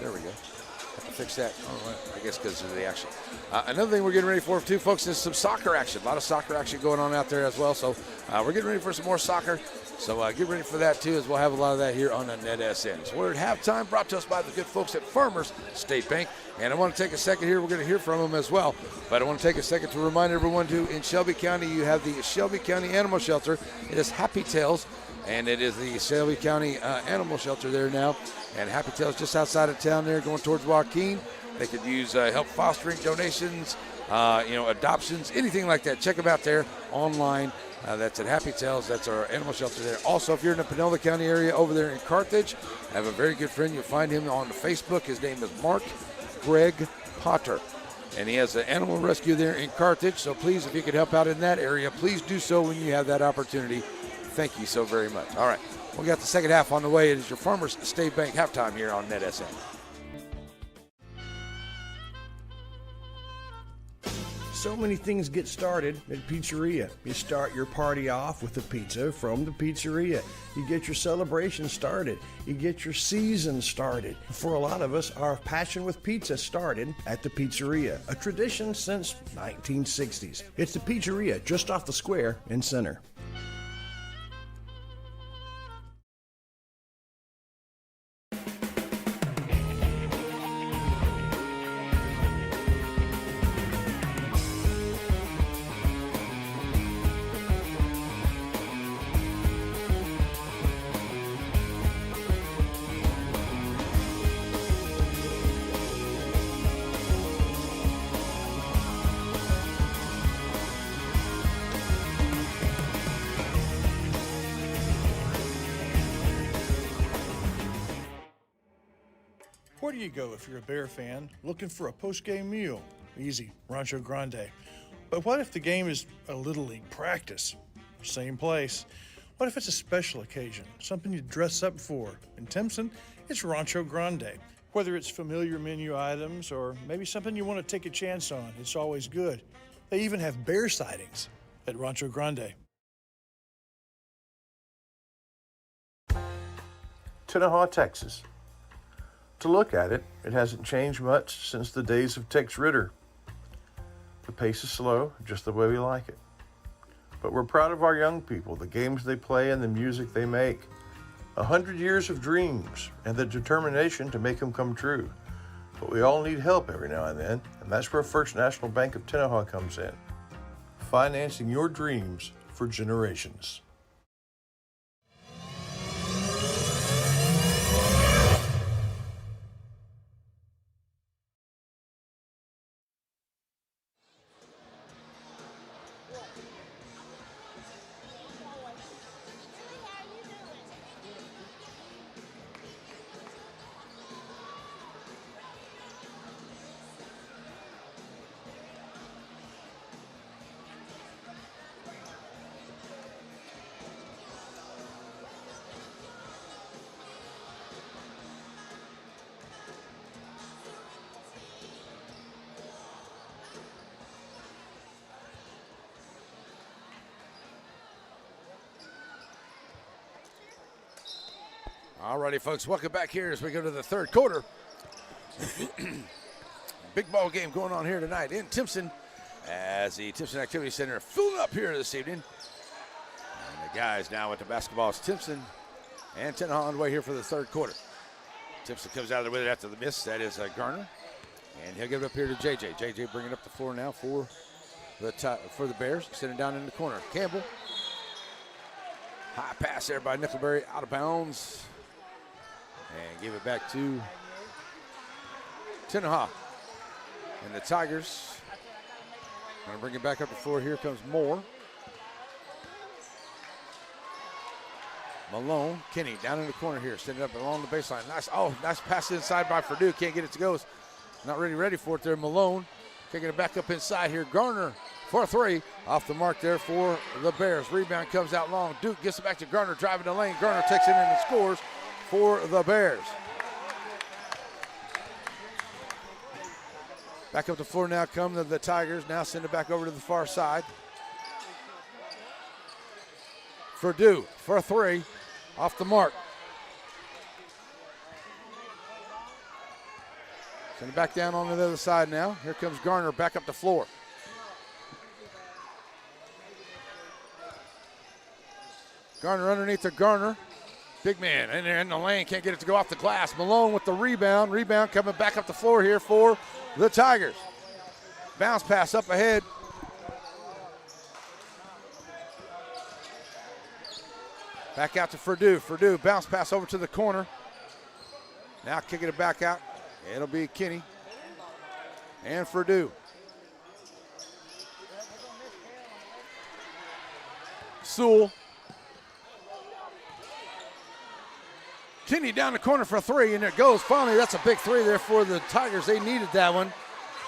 we go. Have to fix that. All right. I guess because of the action. Another thing we're getting ready for too, folks, is some soccer action. A lot of soccer action going on out there as well. So we're getting ready for some more soccer. So get ready for that too, as we'll have a lot of that here on the NetSN. So we're at halftime, brought to us by the good folks at Farmers State Bank. And I want to take a second here. We're going to hear from them as well. But I want to take a second to remind everyone too, in Shelby County, you have the Shelby County Animal Shelter. It is Happy Tails, and it is the Shelby County Animal Shelter there now. And Happy Tails just outside of town there, going towards Joaquin. They could use help fostering, donations, adoptions, anything like that. Check them out there online. That's at Happy Tails. That's our animal shelter there. Also, if you're in the Panola County area over there in Carthage, I have a very good friend. You'll find him on Facebook. His name is Mark Greg Potter, and he has an animal rescue there in Carthage. So please, if you could help out in that area, please do so when you have that opportunity. Thank you so very much. All right, we got the second half on the way. It is your Farmers State Bank halftime here on NetSN. So many things get started at Pizzeria. You start your party off with a pizza from the pizzeria. You get your celebration started. You get your season started. For a lot of us, our passion with pizza started at the Pizzeria, a tradition since 1960s. It's the Pizzeria just off the square in Center. Where do you go if you're a Bear fan looking for a post-game meal? Easy, Rancho Grande. But what if the game is a Little League practice? Same place. What if it's a special occasion, something you dress up for? In Timpson, it's Rancho Grande. Whether it's familiar menu items or maybe something you want to take a chance on, it's always good. They even have bear sightings at Rancho Grande. Tenaha, Texas. To look at it, it hasn't changed much since the days of Tex Ritter. The pace is slow, just the way we like it. But we're proud of our young people, the games they play and the music they make. 100 years of dreams and the determination to make them come true. But we all need help every now and then, and that's where First National Bank of Tenaha comes in. Financing your dreams for generations. All righty, folks, welcome back here as we go to the third quarter. Big ball game going on here tonight in Timpson as the Timpson Activity Center filling up here this evening. And the guys now with the basketball is Timpson and Tenaha on the way here for the third quarter. Timpson comes out of there with it after the miss. That is Garner. And he'll give it up here to JJ. JJ bringing up the floor now for the Bears. Sitting down in the corner. Campbell. High pass there by Nickelberry, out of bounds. And give it back to Tenaha. And the Tigers going to bring it back up the floor. Here comes Moore. Malone, Kenny down in the corner here, sending it up along the baseline. Nice pass inside by Purdue. Can't get it to go. Not really ready for it there. Malone taking it back up inside here. Garner for three. Off the mark there for the Bears. Rebound comes out long. Duke gets it back to Garner, driving the lane. Garner takes it in and scores for the Bears. Back up the floor now come the Tigers. Now send it back over to the far side. Purdue for three. Off the mark. Send it back down on the other side now. Here comes Garner back up the floor. Garner underneath the Garner. Big man in there in the lane. Can't get it to go off the glass. Malone with the rebound. Rebound coming back up the floor here for the Tigers. Bounce pass up ahead. Back out to Purdue. Purdue bounce pass over to the corner. Now kicking it back out. It'll be Kenny and Purdue. Sewell. Kenny down the corner for three, and it goes. Finally, that's a big three there for the Tigers. They needed that one.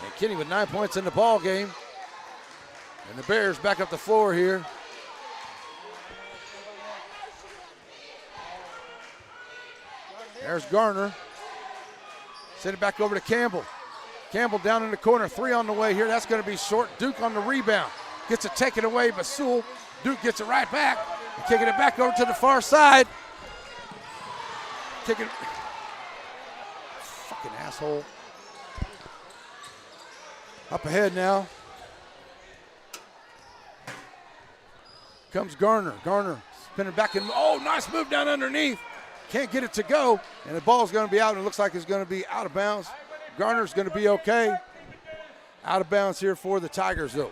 And Kenny with 9 points in the ball game. And the Bears back up the floor here. There's Garner. Send it back over to Campbell. Campbell down in the corner. Three on the way here. That's going to be short. Duke on the rebound. Gets it taken away by Sewell. Duke gets it right back. And kicking it back over to the far side. Kicking. Fucking asshole. Up ahead now. Comes Garner. Garner spinning back and nice move down underneath. Can't get it to go, and the ball's going to be out, and it looks like it's going to be out of bounds. Garner's going to be okay. Out of bounds here for the Tigers, though.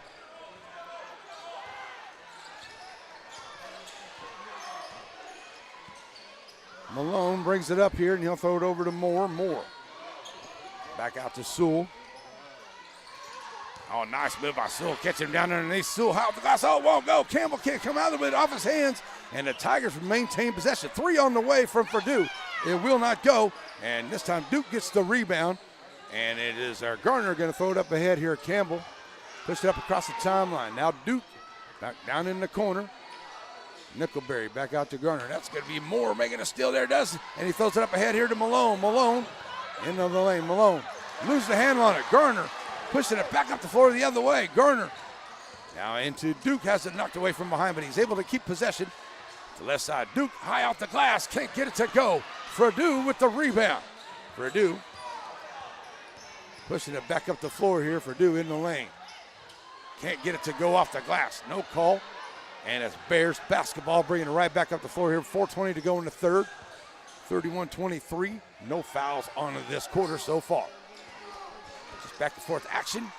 Malone brings it up here, and he'll throw it over to Moore. Moore. Back out to Sewell. Oh, nice move by Sewell. Catch him down underneath. Sewell out the glass. Oh, won't go. Campbell can't come out of it off his hands. And the Tigers maintain possession. Three on the way from Purdue. It will not go, and this time Duke gets the rebound, and it is our Garner going to throw it up ahead here. Campbell pushed it up across the timeline. Now Duke back down in the corner. Nickelberry back out to Garner. That's going to be Moore making a steal there, does, and he throws it up ahead here to Malone. Malone into the lane. Malone loses the handle on it. Garner pushing it back up the floor the other way. Garner now into Duke, has it knocked away from behind, but he's able to keep possession. The left side, Duke high off the glass, can't get it to go. Fredu with the rebound. Fredu pushing it back up the floor here. Fredu in the lane. Can't get it to go off the glass. No call. And it's Bears basketball, bringing it right back up the floor here. 4:20 to go in the third. 31-23. No fouls on this quarter so far. Just back and forth action.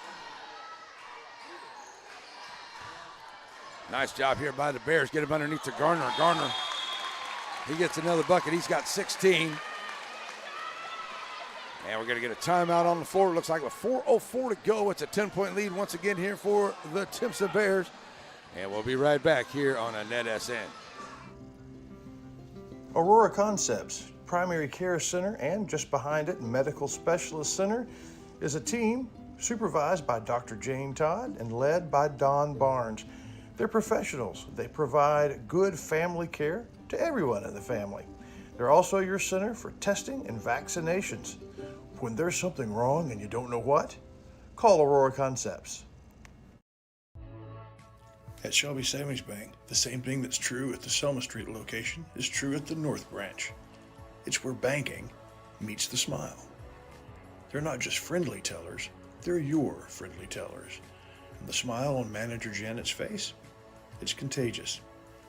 Nice job here by the Bears. Get him underneath to Garner. Garner, he gets another bucket. He's got 16. And we're going to get a timeout on the floor. It looks like with 4:04 to go, it's a 10-point lead once again here for the Timpson Bears. And we'll be right back here on a NetSN. Aurora Concepts, Primary Care Center, and just behind it, Medical Specialist Center, is a team supervised by Dr. Jane Todd and led by Don Barnes. They're professionals. They provide good family care to everyone in the family. They're also your center for testing and vaccinations. When there's something wrong and you don't know what, call Aurora Concepts. At Shelby Savings Bank, the same thing that's true at the Selma Street location is true at the North Branch. It's where banking meets the smile. They're not just friendly tellers, they're your friendly tellers. And the smile on Manager Janet's face, it's contagious.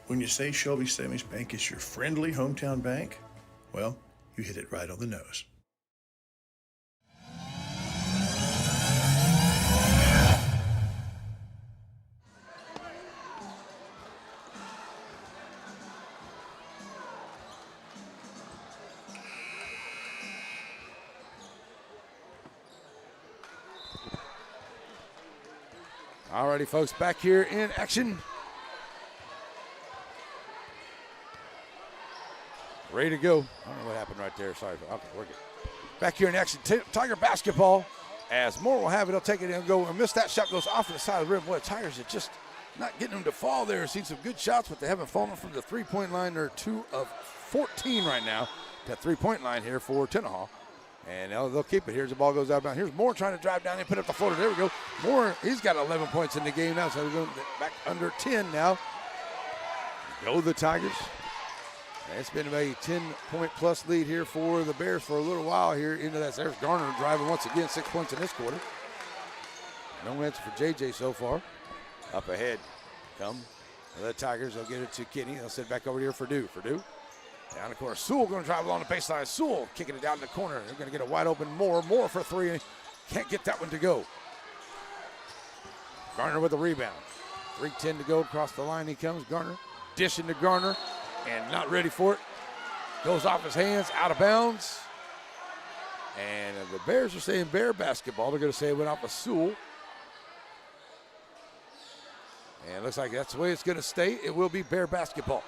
When you say Shelby Savings Bank is your friendly hometown bank, well, you hit it right on the nose. Alrighty, folks, back here in action. Ready to go. I don't know what happened right there. Sorry. Okay, we're good. Back here in action. Tiger basketball. As Moore will have it, he'll take it and go. And miss that shot, goes off to the side of the rim. Boy, Tigers are just not getting them to fall there. Seen some good shots, but they haven't fallen from the three-point line. They're 2 of 14 right now. That three-point line here for Tenaha. And they'll keep it. Here's the ball goes out. Here's Moore trying to drive down and put up the floater. There we go. Moore, he's got 11 points in the game now, so we're going back under 10 now. Go the Tigers. And it's been a 10-point plus lead here for the Bears for a little while here into that. There's Garner driving once again, 6 points in this quarter. No answer for JJ so far. Up ahead come the Tigers. They'll get it to Kinney. They'll sit back over here for Fredu. Down the corner. Sewell going to drive along the baseline. Sewell kicking it down in the corner. They're going to get a wide open Moore. Moore for three. Can't get that one to go. Garner with the rebound. 3:10 to go. Across the line he comes. Garner dishing to Garner and not ready for it. Goes off his hands. Out of bounds. And the Bears are saying Bear basketball. They're going to say it went off of Sewell. And it looks like that's the way it's going to stay. It will be Bear basketball.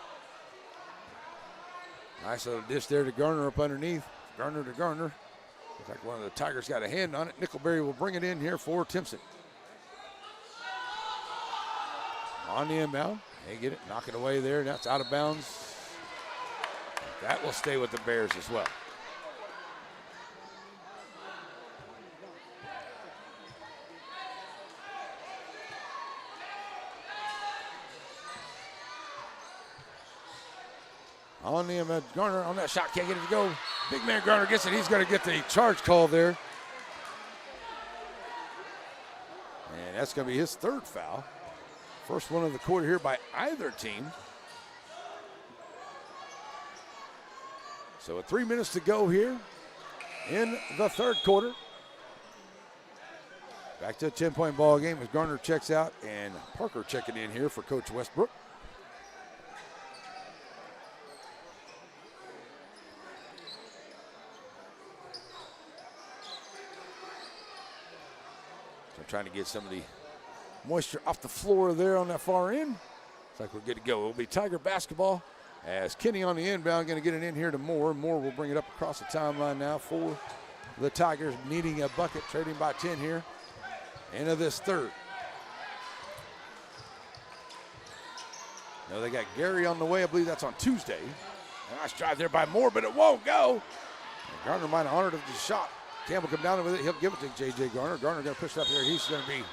Nice little dish there to Garner up underneath. Garner to Garner. Looks like one of the Tigers got a hand on it. Nickelberry will bring it in here for Timpson. On the inbound. They get it, knock it away there. That's out of bounds. That will stay with the Bears as well. On the inbound, Garner on that shot, can't get it to go. Big man Garner gets it. He's going to get the charge call there. And that's going to be his third foul. First one of the quarter here by either team. So with 3 minutes to go here in the third quarter. Back to a 10-point ball game as Garner checks out and Parker checking in here for Coach Westbrook. Trying to get some of the moisture off the floor there on that far end. Looks like we're good to go. It'll be Tiger basketball As Kenny on the inbound, going to get it in here to Moore. Moore will bring it up across the timeline now for the Tigers, needing a bucket, trading by 10 here. End of this third. Now they got Gary on the way. I believe that's on Tuesday. A nice drive there by Moore, but it won't go. And Garner might have honored the shot. Campbell come down with it. He'll give it to J.J. Garner. Garner going to push it up here. He's going to be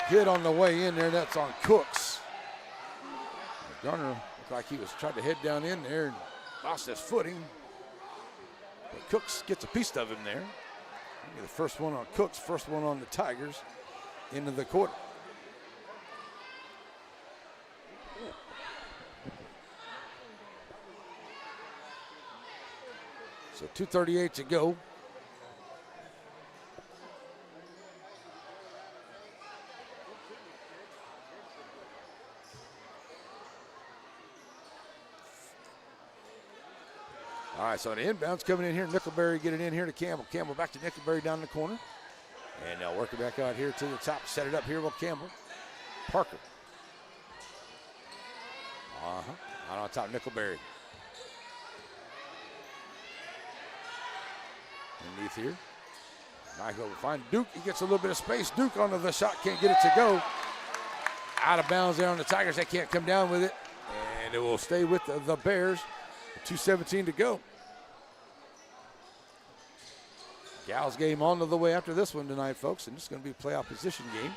hit on the way in there. That's on Cooks. Garner looked like he was trying to head down in there and lost his footing. But Cooks gets a piece of him there. The first one on Cooks, first one on the Tigers into the quarter. So 2:38 to go. All right, so the inbound's coming in here. Nickelberry get it in here to Campbell. Campbell back to Nickelberry down the corner. And now working back out here to the top. Set it up here with Campbell. Parker. Out on top, Nickelberry. Underneath here. Michael will find Duke. He gets a little bit of space. Duke onto the shot. Can't get it to go. Out of bounds there on the Tigers. They can't come down with it. And it will stay with the Bears. 2:17 to go. Gals game on to the way after this one tonight, folks. And this is going to be a playoff position game.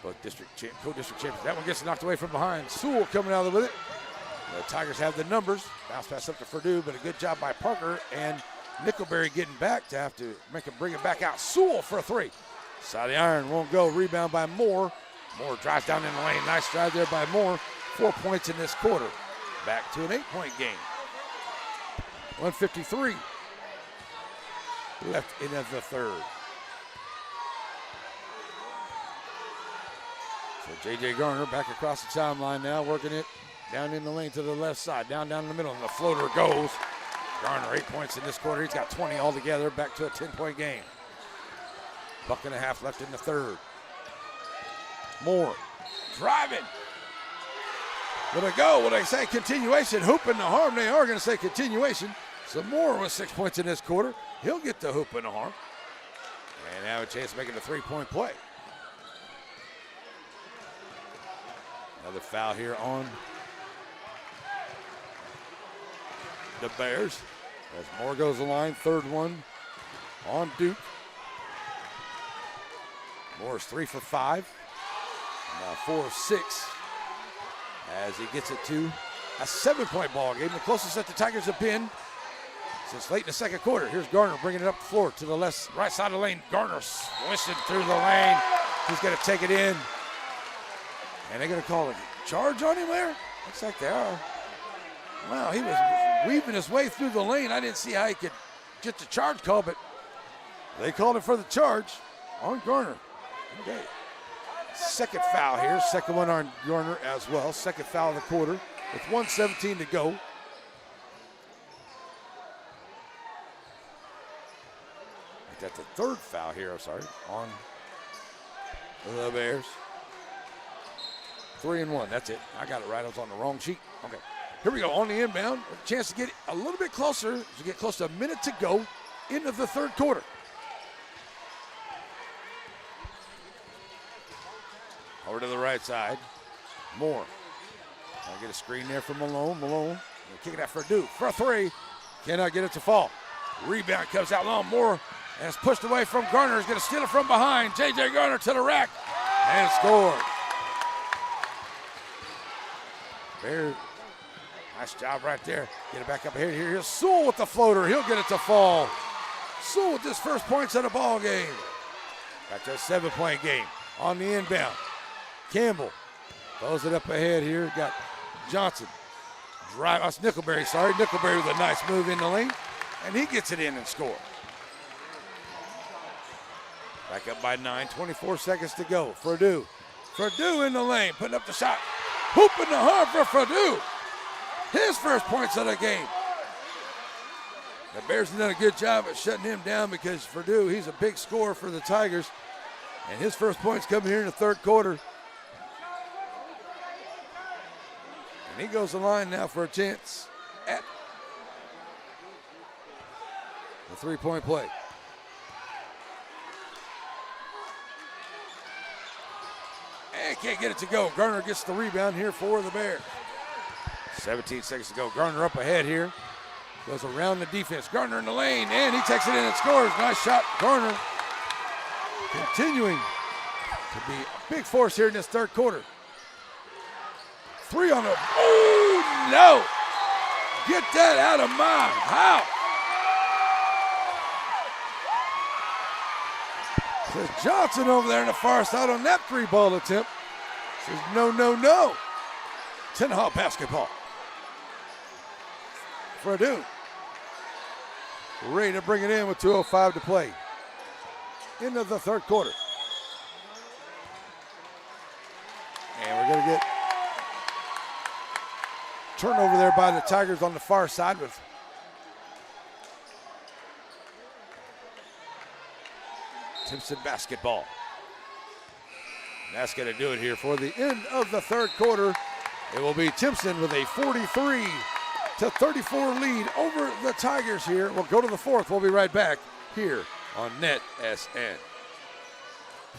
Both co-district champions. That one gets knocked away from behind. Sewell coming out with it. The Tigers have the numbers. Bounce pass up to Purdue, but a good job by Parker. And Nickelberry getting back to have to bring it back out. Sewell for a three. Side of the iron won't go. Rebound by Moore. Moore drives down in the lane. Nice drive there by Moore. 4 points in this quarter. Back to an 8-point game. 1:53 left in the third. So J.J. Garner back across the timeline now, working it down in the lane to the left side, down in the middle, and the floater goes. Garner 8 points in this quarter. He's got 20 altogether, back to a 10-point game. Buck and a half left in the third. Moore driving. Will it go? Will they say continuation? Hoop in the harm. They are going to say continuation. So Moore with 6 points in this quarter. He'll get the hoop in the harm. And have a chance of making a three-point play. Another foul here on the Bears. As Moore goes the line, third one on Duke. Moore's 3 for 5. Now 4 of 6 as he gets it to a 7-point ball game. The closest that the Tigers have been since late in the second quarter. Here's Garner bringing it up the floor to the right side of the lane. Garner swishing through the lane. He's going to take it in. And they're going to call a charge on him there? Looks like they are. Wow, he was weaving his way through the lane. I didn't see how he could get the charge call, but they called him for the charge on Garner. Okay. Second foul here. Second one on Garner as well. Second foul of the quarter with 1:17 to go. That's the third foul here, on the Bears. 3 and 1, that's it. I got it right, I was on the wrong sheet. Okay, here we go, on the inbound. A chance to get a little bit closer, to get close to a minute to go into the third quarter. Over to the right side, Moore. I'll get a screen there from Malone. Malone, kick it out for Duke, for a three. Cannot get it to fall. Rebound comes out long, Moore. And it's pushed away from Garner. He's going to steal it from behind. J.J. Garner to the rack. And scored. Bear, nice job right there. Get it back up here. Here's Sewell with the floater. He'll get it to fall. Sewell with his first points of the ball game. Back to a 7-point game on the inbound. Campbell throws it up ahead here. Got Johnson. That's Nickelberry, sorry. Nickelberry with a nice move in the lane. And he gets it in and scores. Back up by 9, 24 seconds to go. Purdue in the lane, putting up the shot. Hooping the harm for Purdue. His first points of the game. The Bears have done a good job at shutting him down because Purdue, he's a big scorer for the Tigers. And his first points coming here in the third quarter. And And he goes to the line now for a chance at the three-point play. And can't get it to go. Garner gets the rebound here for the Bears. 17 seconds to go. Garner up ahead here. Goes around the defense. Garner in the lane, and he takes it in and scores. Nice shot, Garner. Continuing to be a big force here in this third quarter. Three on the, oh no! Get that out of my house. Says Johnson over there on the far side on that three-ball attempt. Says no, no, no. Tenaha basketball. Purdue ready to bring it in with 2:05 to play. Into the third quarter. And we're going to get turnover there by the Tigers on the far side with Timpson basketball. And that's going to do it here for the end of the third quarter. It will be Timpson with a 43-34 lead over the Tigers here. We'll go to the fourth. We'll be right back here on NetSN.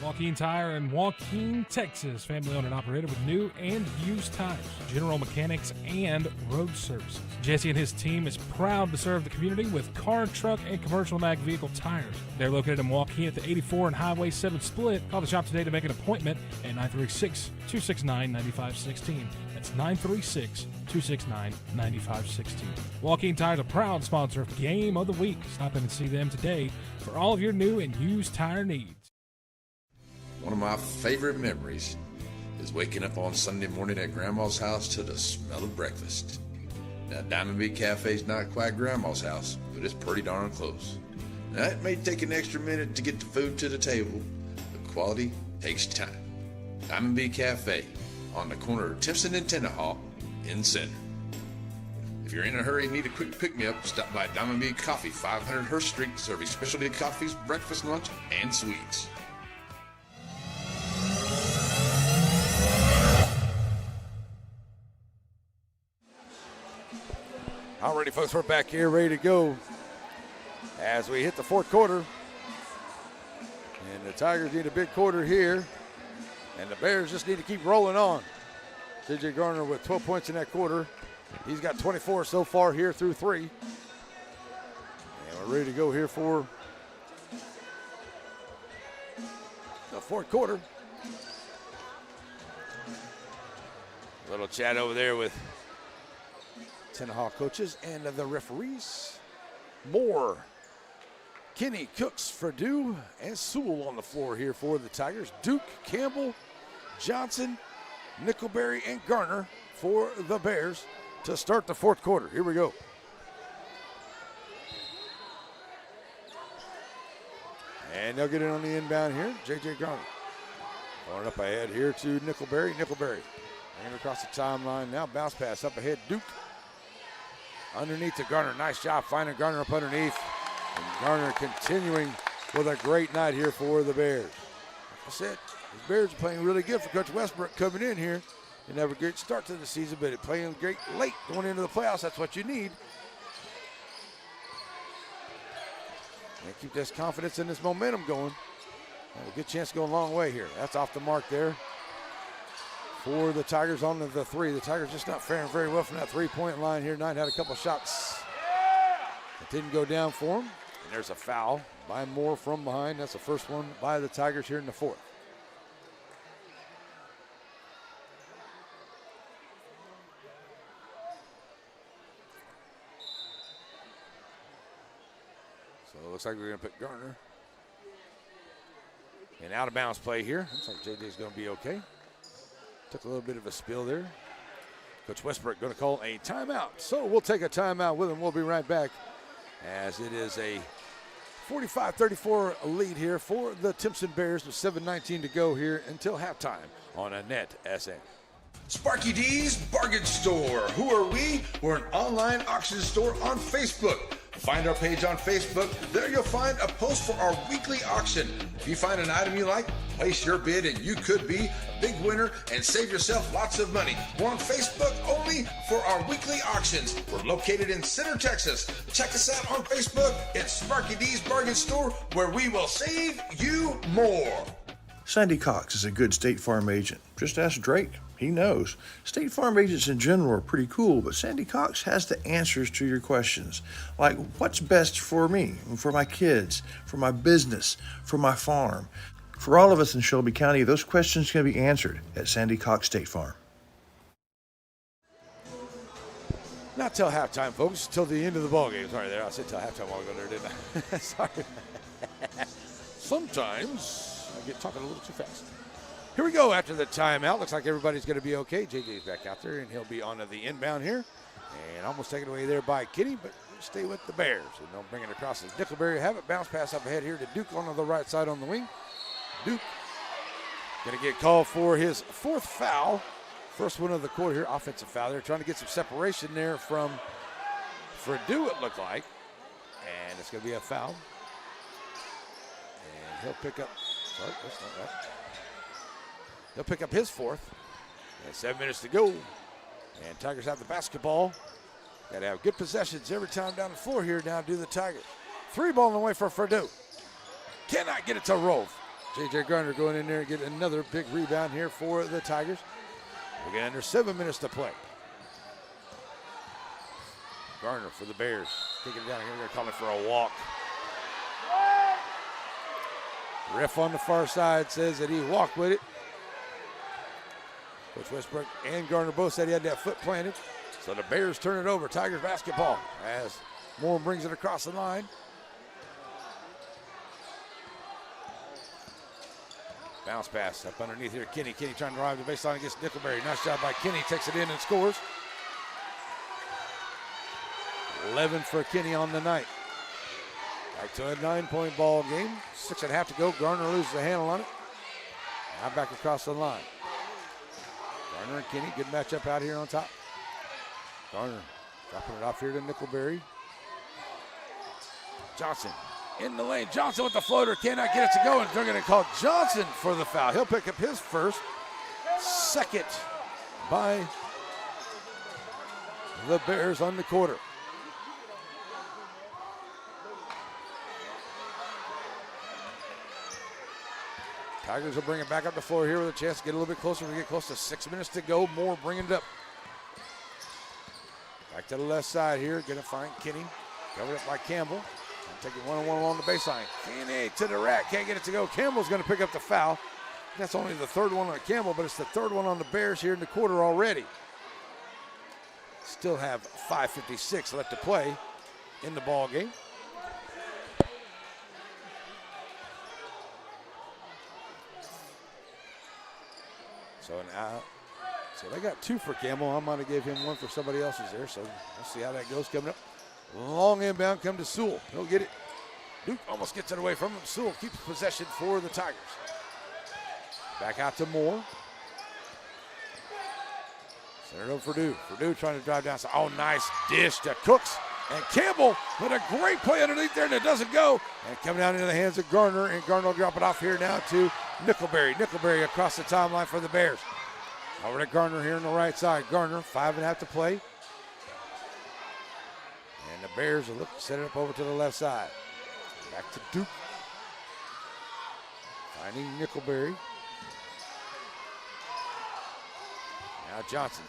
Joaquin Tire in Joaquin, Texas. Family owned and operated with new and used tires, general mechanics, and road services. Jesse and his team is proud to serve the community with car, truck, and commercial mag vehicle tires. They're located in Joaquin at the 84 and Highway 7 split. Call the shop today to make an appointment at 936-269-9516. That's 936-269-9516. Joaquin Tire is a proud sponsor of Game of the Week. Stop in and see them today for all of your new and used tire needs. One of my favorite memories is waking up on Sunday morning at Grandma's house to the smell of breakfast. Now, Diamond B Cafe's not quite Grandma's house, but it's pretty darn close. Now, it may take an extra minute to get the food to the table, but quality takes time. Diamond B Cafe on the corner of Timpson and Tenaha in the center. If you're in a hurry and need a quick pick-me-up, stop by Diamond B Coffee, 500 Hurst Street, serving specialty coffees, breakfast, lunch, and sweets. All righty, folks, we're back here ready to go as we hit the fourth quarter. And the Tigers need a big quarter here, and the Bears just need to keep rolling on. J.J. Garner with 12 points in that quarter. He's got 24 so far here through three. And we're ready to go here for the fourth quarter. Little chat over there with Tenaha coaches and the referees. Moore, Kenny, Cooks, Purdue, and Sewell on the floor here for the Tigers. Duke, Campbell, Johnson, Nickelberry, and Garner for the Bears to start the fourth quarter. Here we go. And they'll get it on the inbound here. J.J. Garner going up ahead here to Nickelberry. Nickelberry bringing across the timeline now. Bounce pass up ahead. Duke underneath to Garner. Nice job finding Garner up underneath. And Garner continuing with a great night here for the Bears. Like I said, the Bears are playing really good for Coach Westbrook coming in here. Didn't have a great start to the season, but playing great late going into the playoffs. That's what you need. And keep this confidence and this momentum going. Have a good chance to go a long way here. That's off the mark there for the Tigers on the three. The Tigers just not faring very well from that three-point line here. Knight had a couple shots that didn't go down for him. And there's a foul by Moore from behind. That's the first one by the Tigers here in the fourth. So it looks like we're going to put Garner in out-of-bounds play here. Looks like JJ's going to be okay. Took a little bit of a spill there. Coach Westbrook going to call a timeout. So we'll take a timeout with him. We'll be right back as it is a 45-34 lead here for the Timpson Bears with 7:19 to go here until halftime on a NetSN. Sparky D's Bargain Store. Who are we? We're an online auction store on Facebook. Find our page on Facebook. There you'll find a post for our weekly auction. If you find an item you like, place your bid and you could be a big winner and save yourself lots of money. We're on Facebook only for our weekly auctions. We're located in Center, Texas. Check us out on Facebook. It's Sparky D's Bargain Store, where we will save you more. Sandy Cox is a good State Farm agent. Just ask Drake. He knows. State Farm agents in general are pretty cool, but Sandy Cox has the answers to your questions. Like, what's best for me, for my kids, for my business, for my farm? For all of us in Shelby County, those questions can be answered at Sandy Cox State Farm. Not till halftime, folks. Till the end of the ball game. Sorry, there. I said till halftime while ago there, didn't I? Sorry. Sometimes I get talking a little too fast. Here we go after the timeout. Looks like everybody's going to be okay. JJ's back out there, and he'll be on to the inbound here. And almost taken away there by Kitty, but stay with the Bears. And they'll bring it across as Nickelberry. Have it bounce pass up ahead here to Duke on the right side on the wing. Duke going to get called for his fourth foul. First one of the quarter here, offensive foul. They're trying to get some separation there from Fredu, it looked like. And it's going to be a foul. And he'll pick up, sorry, that's not right. He'll pick up his fourth. And 7 minutes to go. And Tigers have the basketball. Got to have good possessions every time down the floor here now do the Tigers. 3 ball in the way for Fredu. Cannot get it to roll. J.J. Garner going in there and get another big rebound here for the Tigers. We get under 7 minutes to play. Garner for the Bears. Taking it down here. They're calling for a walk. Ref on the far side says that he walked with it. Coach Westbrook and Garner both said he had that foot planted. So the Bears turn it over. Tigers basketball as Moore brings it across the line. Bounce pass up underneath here. Kenny trying to drive the baseline against Nickelberry. Nice job by Kenny. Takes it in and scores. 11 for Kenny on the night. Back to a 9-point ball game. 6.5 to go. Garner loses the handle on it. Now back across the line. Garner and Kenny, good matchup out here on top. Garner dropping it off here to Nickelberry. Johnson in the lane. Johnson with the floater, cannot get it to go, and they're going to call Johnson for the foul. He'll pick up his first. Second by the Bears on the quarter. Tigers will bring it back up the floor here with a chance to get a little bit closer. We get close to 6 minutes to go. Moore bringing it up. Back to the left side here. Going to find Kenny. Covered up by Campbell. Taking one-on-one along the baseline. Kenny to the rack. Can't get it to go. Campbell's going to pick up the foul. That's only the third one on Campbell, but it's the third one on the Bears here in the quarter already. Still have 5:56 left to play in the ball game. So they got 2 for Campbell. I might have gave him 1 for somebody else's there. So we'll see how that goes coming up. Long inbound come to Sewell. He'll get it. Duke almost gets it away from him. Sewell keeps possession for the Tigers. Back out to Moore. Send it over Fredu. Fredu trying to drive down. Oh, nice dish to Cooks. And Campbell with a great play underneath there, and it doesn't go. And coming down into the hands of Garner, and Garner will drop it off here now to Nickelberry. Nickelberry across the timeline for the Bears. Over to Garner here on the right side. Garner, 5.5 to play. And the Bears will set it up over to the left side. Back to Duke. Finding Nickelberry. Now Johnson.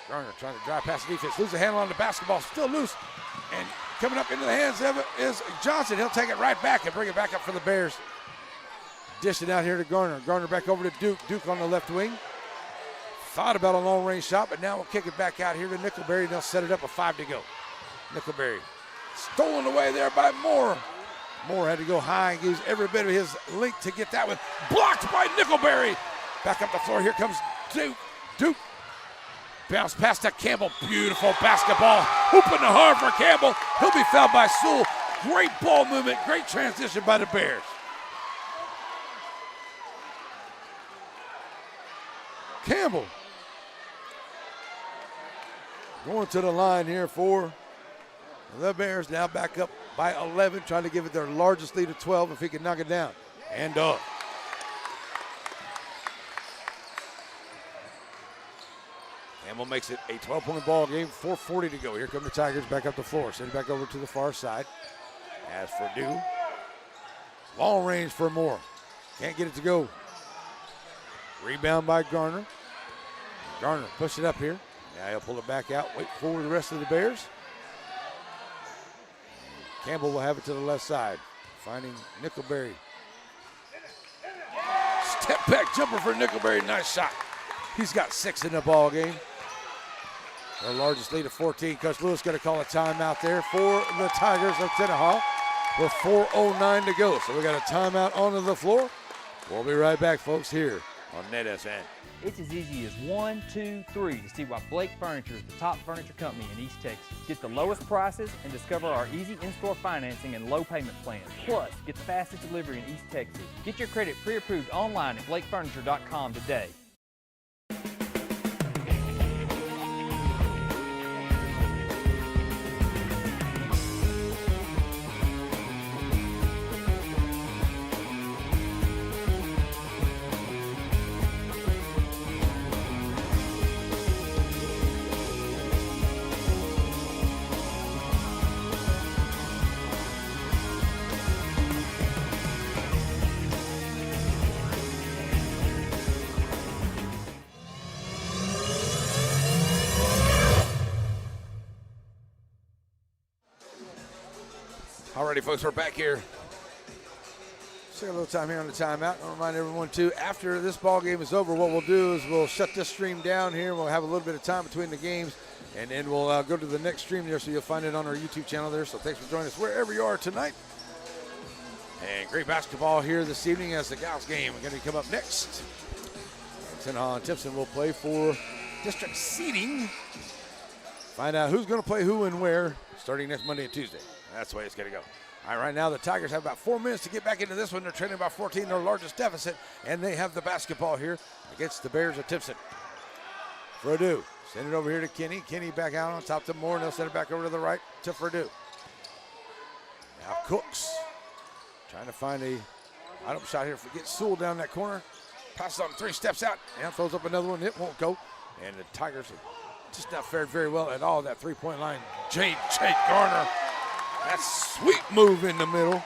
Garner trying to drive past the defense. Lose the handle on the basketball. Still loose. And coming up into the hands of it is Johnson. He'll take it right back and bring it back up for the Bears. Dish it out here to Garner. Garner back over to Duke. Duke on the left wing. Thought about a long-range shot, but now we'll kick it back out here to Nickelberry. They'll set it up with 5 to go. Nickelberry stolen away there by Moore. Moore had to go high and use every bit of his length to get that one. Blocked by Nickelberry. Back up the floor. Here comes Duke. Duke. Bounce pass to Campbell. Beautiful basketball. Hooping the hard for Campbell. He'll be fouled by Sewell. Great ball movement. Great transition by the Bears. Campbell. Going to the line here for the Bears. Now back up by 11, trying to give it their largest lead of 12 if he can knock it down. And up. Campbell makes it a 12-point ball game, 4:40 to go. Here come the Tigers back up the floor. Send it back over to the far side. As for Dew, long range for Moore. Can't get it to go. Rebound by Garner. Garner push it up here. Now he'll pull it back out. Wait for the rest of the Bears. Campbell will have it to the left side. Finding Nickelberry. Step back jumper for Nickelberry. Nice shot. He's got 6 in the ball game. Their largest lead of 14. Coach Lewis going to call a timeout there for the Tigers of Tenaha with 4:09 to go. So we got a timeout onto the floor. We'll be right back, folks, here on NetSN. It's as easy as 1, 2, 3 to see why Blake Furniture is the top furniture company in East Texas. Get the lowest prices and discover our easy in-store financing and low payment plans. Plus, get the fastest delivery in East Texas. Get your credit pre-approved online at blakefurniture.com today. Alrighty, folks, we're back here. Let's take a little time here on the timeout. I'll remind everyone, too, after this ball game is over, what we'll do is we'll shut this stream down here. We'll have a little bit of time between the games, and then we'll go to the next stream there, so you'll find it on our YouTube channel there. So thanks for joining us wherever you are tonight. And great basketball here this evening as the Gals game is going to come up next. Tenaha and Timpson will play for district seeding. Find out who's going to play who and where starting next Monday and Tuesday. That's the way it's going to go. All right, right now the Tigers have about 4 minutes to get back into this one. They're trailing by 14, their largest deficit, and they have the basketball here against the Bears of Timpson. Fredue, send it over here to Kenny. Kenny back out on top to Moore, and they'll send it back over to the right to Fredue. Now Cooks trying to find a item shot here. Get Sewell down that corner. Passes on 3 steps out, and throws up another one. It won't go. And the Tigers have just not fared very well at all. That 3-point line. Jade Garner. That sweet move in the middle. And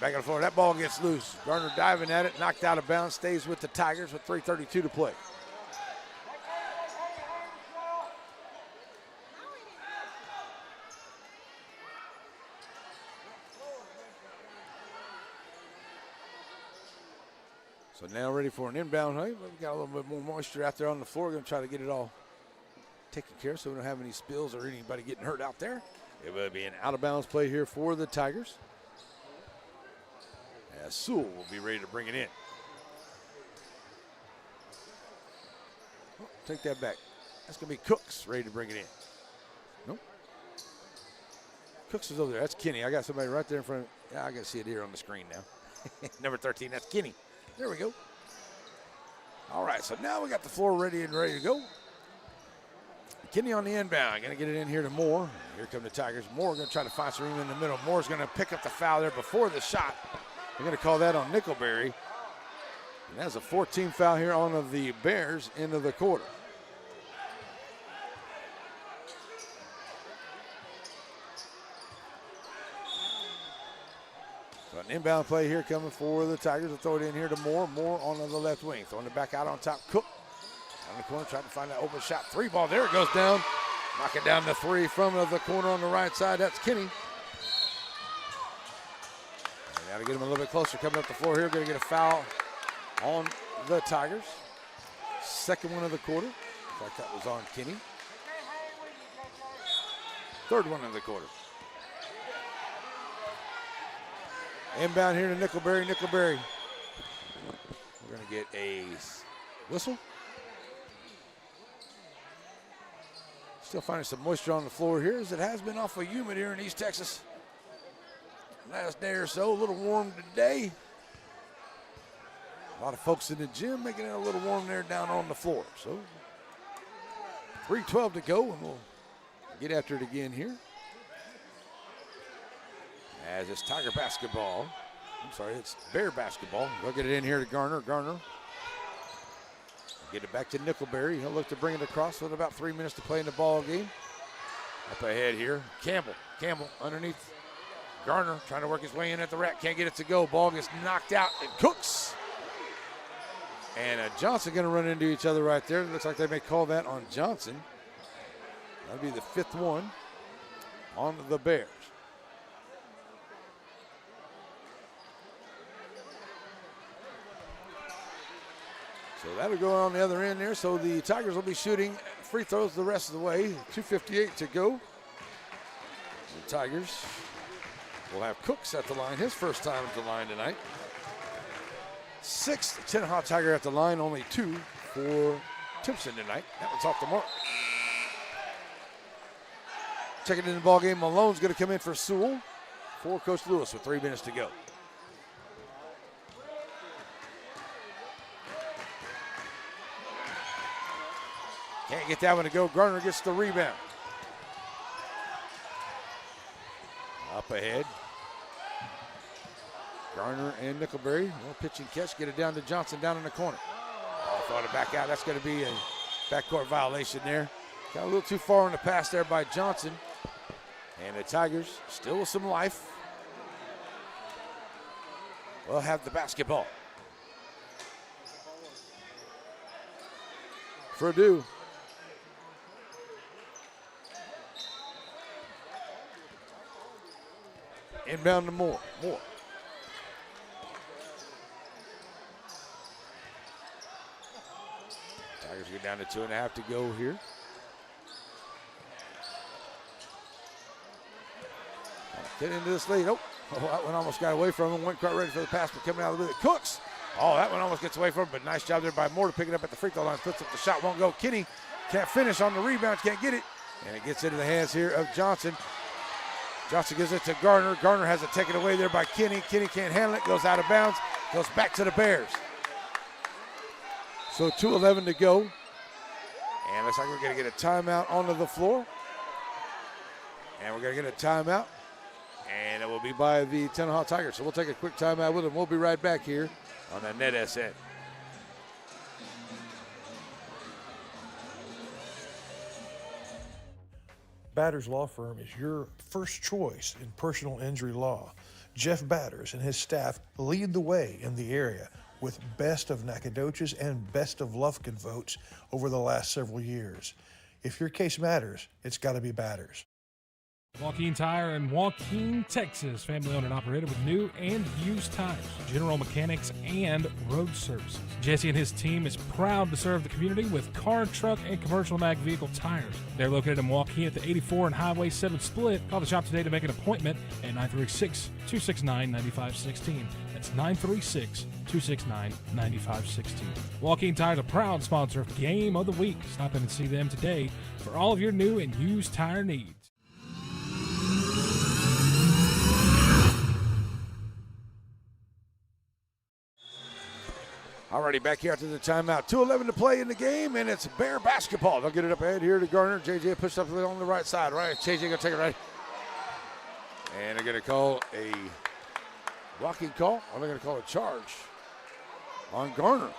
back on the floor. That ball gets loose. Garner diving at it, knocked out of bounds, stays with the Tigers with 3:32 to play. So now ready for an inbound. Hey, we've got a little bit more moisture out there on the floor. We're going to try to get it all taken care of so we don't have any spills or anybody getting hurt out there. It will be an out-of-bounds play here for the Tigers. As Sewell will be ready to bring it in. Oh, take that back. That's going to be Cooks ready to bring it in. Nope. Cooks is over there. That's Kenny. I got somebody right there in front of me. Yeah, I got to see it here on the screen now. Number 13, that's Kenny. There we go. All right, so now we got the floor ready to go. Kenny on the inbound, going to get it in here to Moore. Here come the Tigers. Moore going to try to find some room in the middle. Moore's going to pick up the foul there before the shot. They're going to call that on Nickelberry. And that's a 14 foul here on the Bears into the quarter. So an inbound play here coming for the Tigers. They'll throw it in here to Moore. Moore on the left wing. Throwing it back out on top. Cook. On the corner, trying to find that open shot. 3 ball. There it goes down. Knocking down the 3 from the corner on the right side. That's Kenny. Got to get him a little bit closer coming up the floor here. Going to get a foul on the Tigers. Second one of the quarter. In fact, that was on Kenny. Third one of the quarter. Inbound here to Nickelberry. Nickelberry. We're going to get a whistle. Still finding some moisture on the floor here as it has been awful humid here in East Texas. Last day or so, a little warm today. A lot of folks in the gym making it a little warm there down on the floor. So 3:12 to go, and we'll get after it again here. As it's Tiger basketball. I'm sorry, it's Bear basketball. They'll get it in here to Garner. Garner. Get it back to Nickelberry. He'll look to bring it across with about 3 minutes to play in the ball game. Up ahead here, Campbell. Campbell underneath Garner, trying to work his way in at the rack. Can't get it to go. Ball gets knocked out and Cooks. And Johnson going to run into each other right there. It looks like they may call that on Johnson. That'll be the 5th one on the Bears. So that'll go on the other end there. So the Tigers will be shooting free throws the rest of the way. 2:58 to go. The Tigers will have Cooks at the line. His first time at the line tonight. 6th Tenaha Tiger at the line. Only 2 for Timpson tonight. That one's off the mark. Checking in the ball game. Malone's going to come in for Sewell. For Coach Lewis with 3 minutes to go. Can't get that one to go. Garner gets the rebound. Up ahead. Garner and Nickelberry. Well, pitch and catch. Get it down to Johnson down in the corner. Oh, thought it back out. That's going to be a backcourt violation there. Got a little too far on the pass there by Johnson. And the Tigers still with some life will have the basketball. Purdue. Inbound to Moore. Moore. Tigers get down to 2.5 to go here. Get into this lead. Oh, that one almost got away from him. Went quite ready for the pass, but coming out of the Cooks. Oh, that one almost gets away from him, but nice job there by Moore to pick it up at the free throw line. Puts up the shot, won't go. Kinney can't finish on the rebound, can't get it. And it gets into the hands here of Johnson. Johnson gives it to Garner. Garner has it taken away there by Kinney. Kinney can't handle it, goes out of bounds, goes back to the Bears. So 2:11 to go. And looks like we're going to get a timeout onto the floor. And we're going to get a timeout. And it will be by the Tenaha Tigers. So we'll take a quick timeout with them. We'll be right back here on the NetSN. Batters Law Firm is your first choice in personal injury law. Jeff Batters and his staff lead the way in the area with Best of Nacogdoches and Best of Lufkin votes over the last several years. If your case matters, it's got to be Batters. Joaquin Tire in Joaquin, Texas. Family owned and operated with new and used tires, general mechanics, and road services. Jesse and his team is proud to serve the community with car, truck, and commercial mag vehicle tires. They're located in Joaquin at the 84 and Highway 7 split. Call the shop today to make an appointment at 936-269-9516. That's 936-269-9516. Joaquin Tire is a proud sponsor of Game of the Week. Stop in and see them today for all of your new and used tire needs. Alrighty, back here after the timeout. 2:11 to play in the game, and it's Bear basketball. They'll get it up ahead here to Garner. JJ pushed up on the right side. Right, JJ going to take it right. And they're going to call a blocking call, or they're going to call a charge on Garner.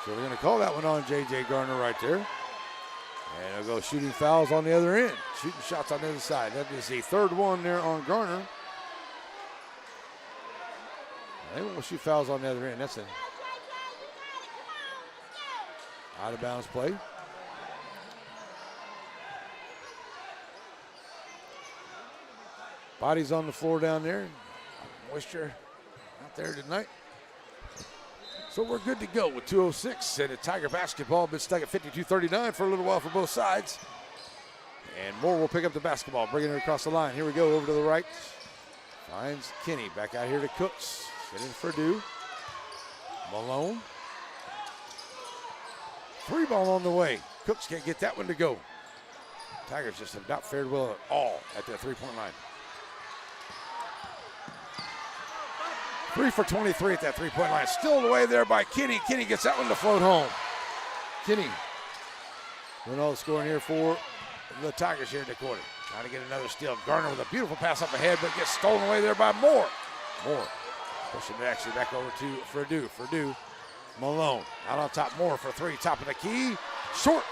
So they're going to call that one on JJ Garner right there. And they'll go shooting fouls on the other end. Shooting shots on the other side. That is the third one there on Garner. They won't shoot fouls on the other end. That's a out of bounds play. Bodies on the floor down there. Moisture out there tonight. So we're good to go with 2:06. And the Tiger basketball been stuck at 52-39 for a little while for both sides. And Moore will pick up the basketball, bringing it across the line. Here we go, over to the right. Finds Kinney back out here to Cooks. Sitting for Purdue. Malone. 3 ball on the way. Cooks can't get that one to go. Tigers just have not fared well at all at their 3-point line. 3 for 23 at that 3-point line. Still away there by Kinney. Kinney gets that one to float home. Kinney Doing all the scoring here for the Tigers here in the quarter. Trying to get another steal. Garner with a beautiful pass up ahead, but gets stolen away there by Moore. Moore pushing it actually back over to Ferdue. Malone out on top. Moore for three. Top of the key. Short.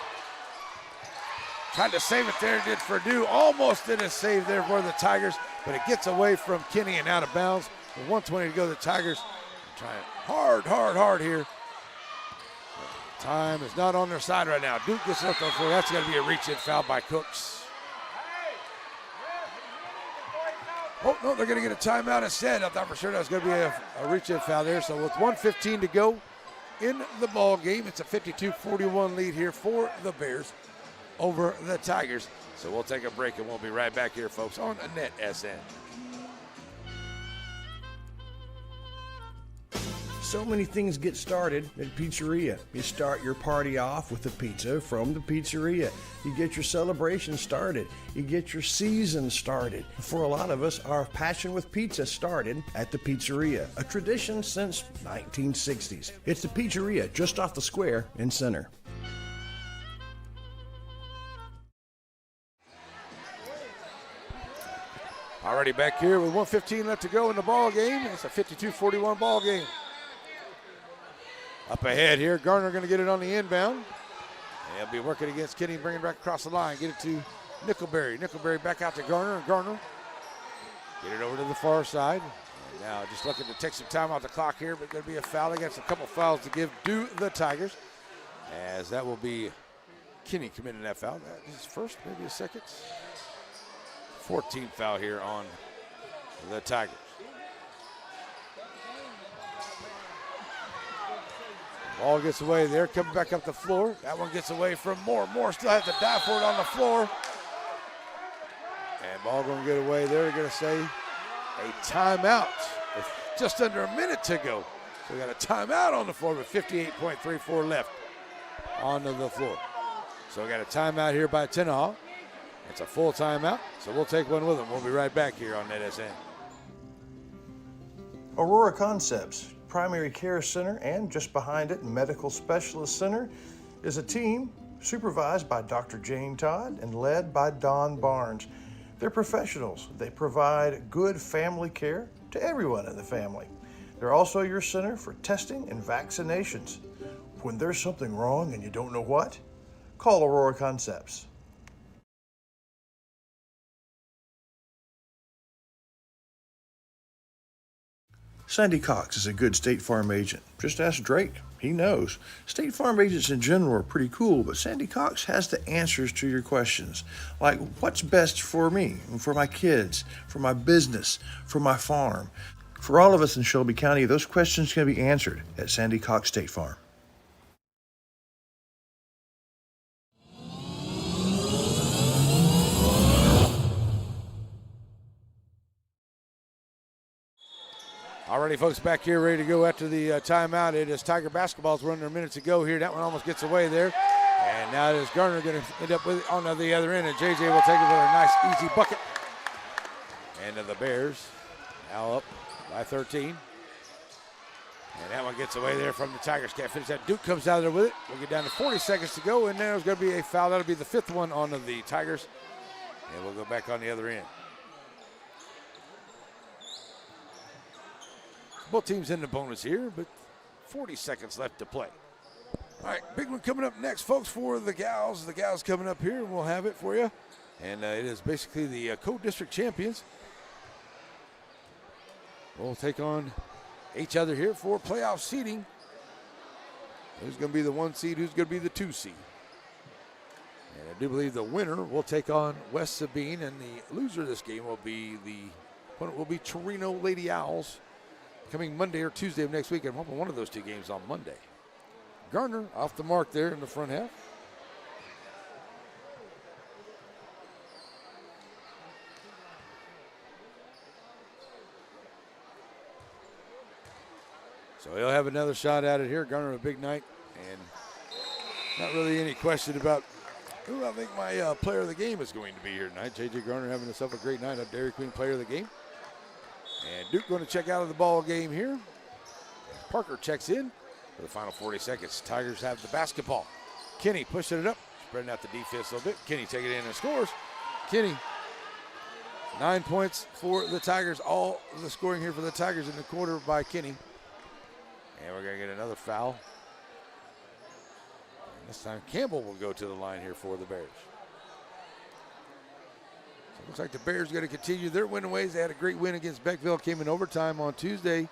Tried to save it there, did Ferdue. Almost did a save there for the Tigers, but it gets away from Kinney and out of bounds. With 1:20 to go, the Tigers trying hard here. Time is not on their side right now. Duke gets it up on the floor. That's going to be a reach-in foul by Cooks. Oh, no, they're going to get a timeout instead. I thought for sure that was going to be a reach-in foul there. So with 1:15 to go in the ball game, it's a 52-41 lead here for the Bears over the Tigers. So we'll take a break and we'll be right back here, folks, on Net SN. So many things get started at Pizzeria. You start your party off with a pizza from the pizzeria. You get your celebration started. You get your season started. For a lot of us, our passion with pizza started at the Pizzeria, a tradition since 1960s. It's the Pizzeria just off the square in Center. Already back here with 1:15 left to go in the ball game. It's a 52-41 ball game. Up ahead here, Garner going to get it on the inbound. He'll be working against Kinney, bringing it back across the line. Get it to Nickelberry. Nickelberry back out to Garner, and Garner get it over to the far side. And now just looking to take some time off the clock here, but going to be a foul against a couple fouls to give to the Tigers, as that will be Kinney committing that foul. That is his first, maybe his second. 14th foul here on the Tigers. Ball gets away there, coming back up the floor. That one gets away from Moore. Moore still has to dive for it on the floor. And ball going to get away there. They're going to say a timeout with just under a minute to go. So we got a timeout on the floor with 58.34 left on the floor. So we got a timeout here by Tenaha. It's a full timeout, so we'll take one with them. We'll be right back here on NetSN. Aurora Concepts Primary Care Center, and just behind it, Medical Specialist Center, is a team supervised by Dr. Jane Todd and led by Don Barnes. They're professionals. They provide good family care to everyone in the family. They're also your center for testing and vaccinations. When there's something wrong and you don't know what, call Aurora Concepts. Sandy Cox is a good State Farm agent. Just ask Drake. He knows. State Farm agents in general are pretty cool, but Sandy Cox has the answers to your questions. Like, what's best for me, for my kids, for my business, for my farm? For all of us in Shelby County, those questions can be answered at Sandy Cox State Farm. Alrighty, folks, back here ready to go after the timeout. It is Tiger basketball's running their minutes to go here. That one almost gets away there. And now it is Garner going to end up with it on the other end, and JJ will take it with a nice, easy bucket. And the Bears now up by 13. And that one gets away there from the Tigers. Can't finish that. Duke comes out there with it. We'll get down to 40 seconds to go, and there's going to be a foul. That'll be the fifth one on the Tigers. And we'll go back on the other end. Both teams in the bonus here, but 40 seconds left to play. All right, big one coming up next, folks, for the gals. The gals coming up here, and we'll have it for you. And it is basically the co-district champions. We'll take on each other here for playoff seeding. Who's going to be the 1 seed? Who's going to be the 2 seed? And I do believe the winner will take on West Sabine, and the loser of this game will be Torino Lady Owls. Coming Monday or Tuesday of next week. I'm hoping one of those two games on Monday. Garner off the mark there in the front half. So he'll have another shot at it here. Garner a big night, and not really any question about who I think my player of the game is going to be here tonight. J.J. Garner having himself a great night, a Dairy Queen player of the game. And Duke going to check out of the ball game here. Parker checks in for the final 40 seconds. Tigers have the basketball. Kinney pushing it up, spreading out the defense a little bit. Kenny taking it in and scores. Kenny, 9 points for the Tigers. All the scoring here for the Tigers in the quarter by Kenny. And we're going to get another foul. And this time Campbell will go to the line here for the Bears. So it looks like the Bears are going to continue their winning ways. They had a great win against Beckville. Came in overtime on Tuesday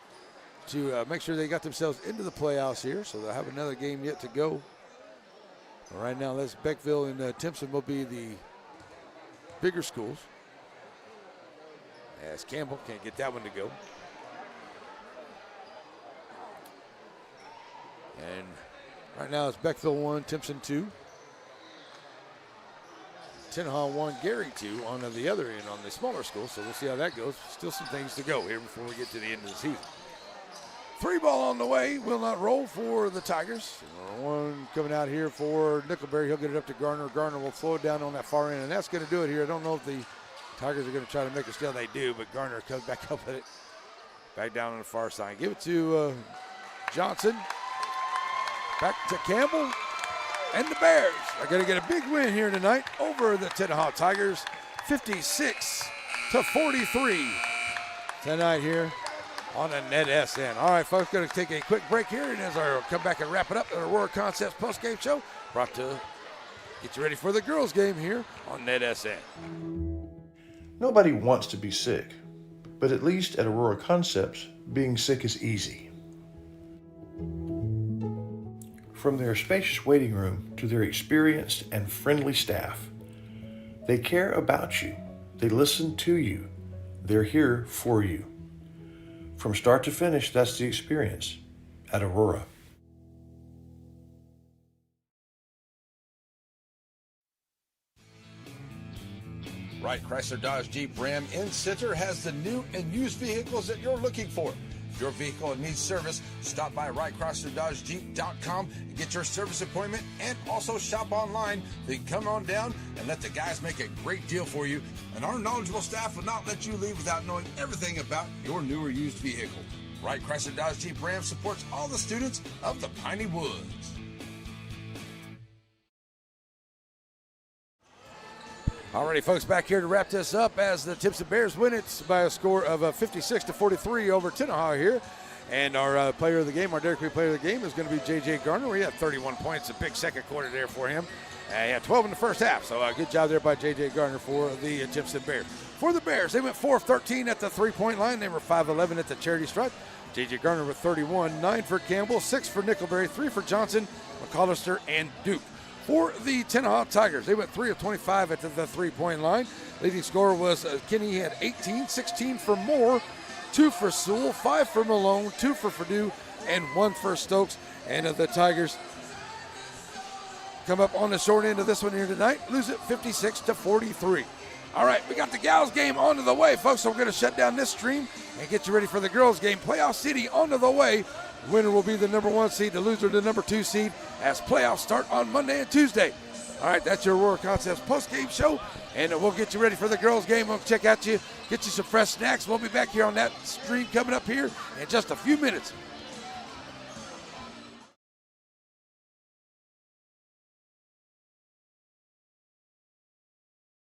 to make sure they got themselves into the playoffs here. So they'll have another game yet to go. But right now, that's Beckville and Timpson will be the bigger schools. As Campbell can't get that one to go. And right now it's Beckville 1, Timpson 2. Tenaha 1, Gary 2 on the other end on the smaller school. So we'll see how that goes. Still some things to go here before we get to the end of the season. 3 ball on the way, will not roll for the Tigers. One coming out here for Nickelberry. He'll get it up to Garner. Garner will throw it down on that far end, and that's going to do it here. I don't know if the Tigers are going to try to make a steal. They do, but Garner comes back up with it. Back down on the far side. Give it to Johnson. Back to Campbell. And the Bears are going to get a big win here tonight over the Tenaha Tigers. 56-43 tonight here on a net SN. All right, folks, going to take a quick break here, and as I come back and wrap it up, the Aurora Concepts postgame show brought to get you ready for the girls' game here on net SN. Nobody wants to be sick, but at least at Aurora Concepts, being sick is easy. From their spacious waiting room to their experienced and friendly staff, they care about you. They listen to you. They're here for you. From start to finish, that's the experience at Aurora. Wright Chrysler Dodge Jeep Ram in Center has the new and used vehicles that you're looking for. If your vehicle needs service, stop by WrightChryslerDodgeJeep.com and get your service appointment, and also shop online. Then come on down and let the guys make a great deal for you. And our knowledgeable staff will not let you leave without knowing everything about your new or used vehicle. Wright Chrysler Dodge Jeep Ram supports all the students of the Piney Woods. Alrighty, folks, back here to wrap this up as the Timpson Bears win it by a score of 56-43 over Tenaha here. And our player of the game, our Dairy Creek player of the game, is going to be J.J. Garner. He had 31 points, a big second quarter there for him. He had 12 in the first half, so good job there by J.J. Garner for the Timpson Bears. For the Bears, they went 4 of 13 at the three-point line. They were 5-11 at the charity stripe. J.J. Garner with 31, 9 for Campbell, 6 for Nickelberry, 3 for Johnson, McCollister, and Duke. For the Tenaha Tigers, they went 3 of 25 at the three-point line. Leading scorer was Kenny. He had 18, 16 for Moore, 2 for Sewell, 5 for Malone, 2 for Purdue, and 1 for Stokes. And the Tigers come up on the short end of this one here tonight, lose it 56-43. All right, we got the gals game on the way, folks, so we're going to shut down this stream and get you ready for the girls game. Playoff City on the way. Winner will be the number 1 seed, the loser the number 2 seed, as playoffs start on Monday and Tuesday. All right, that's your Aurora Concepts post-game show, and we'll get you ready for the girls' game. We'll check out you, get you some fresh snacks. We'll be back here on that stream coming up here in just a few minutes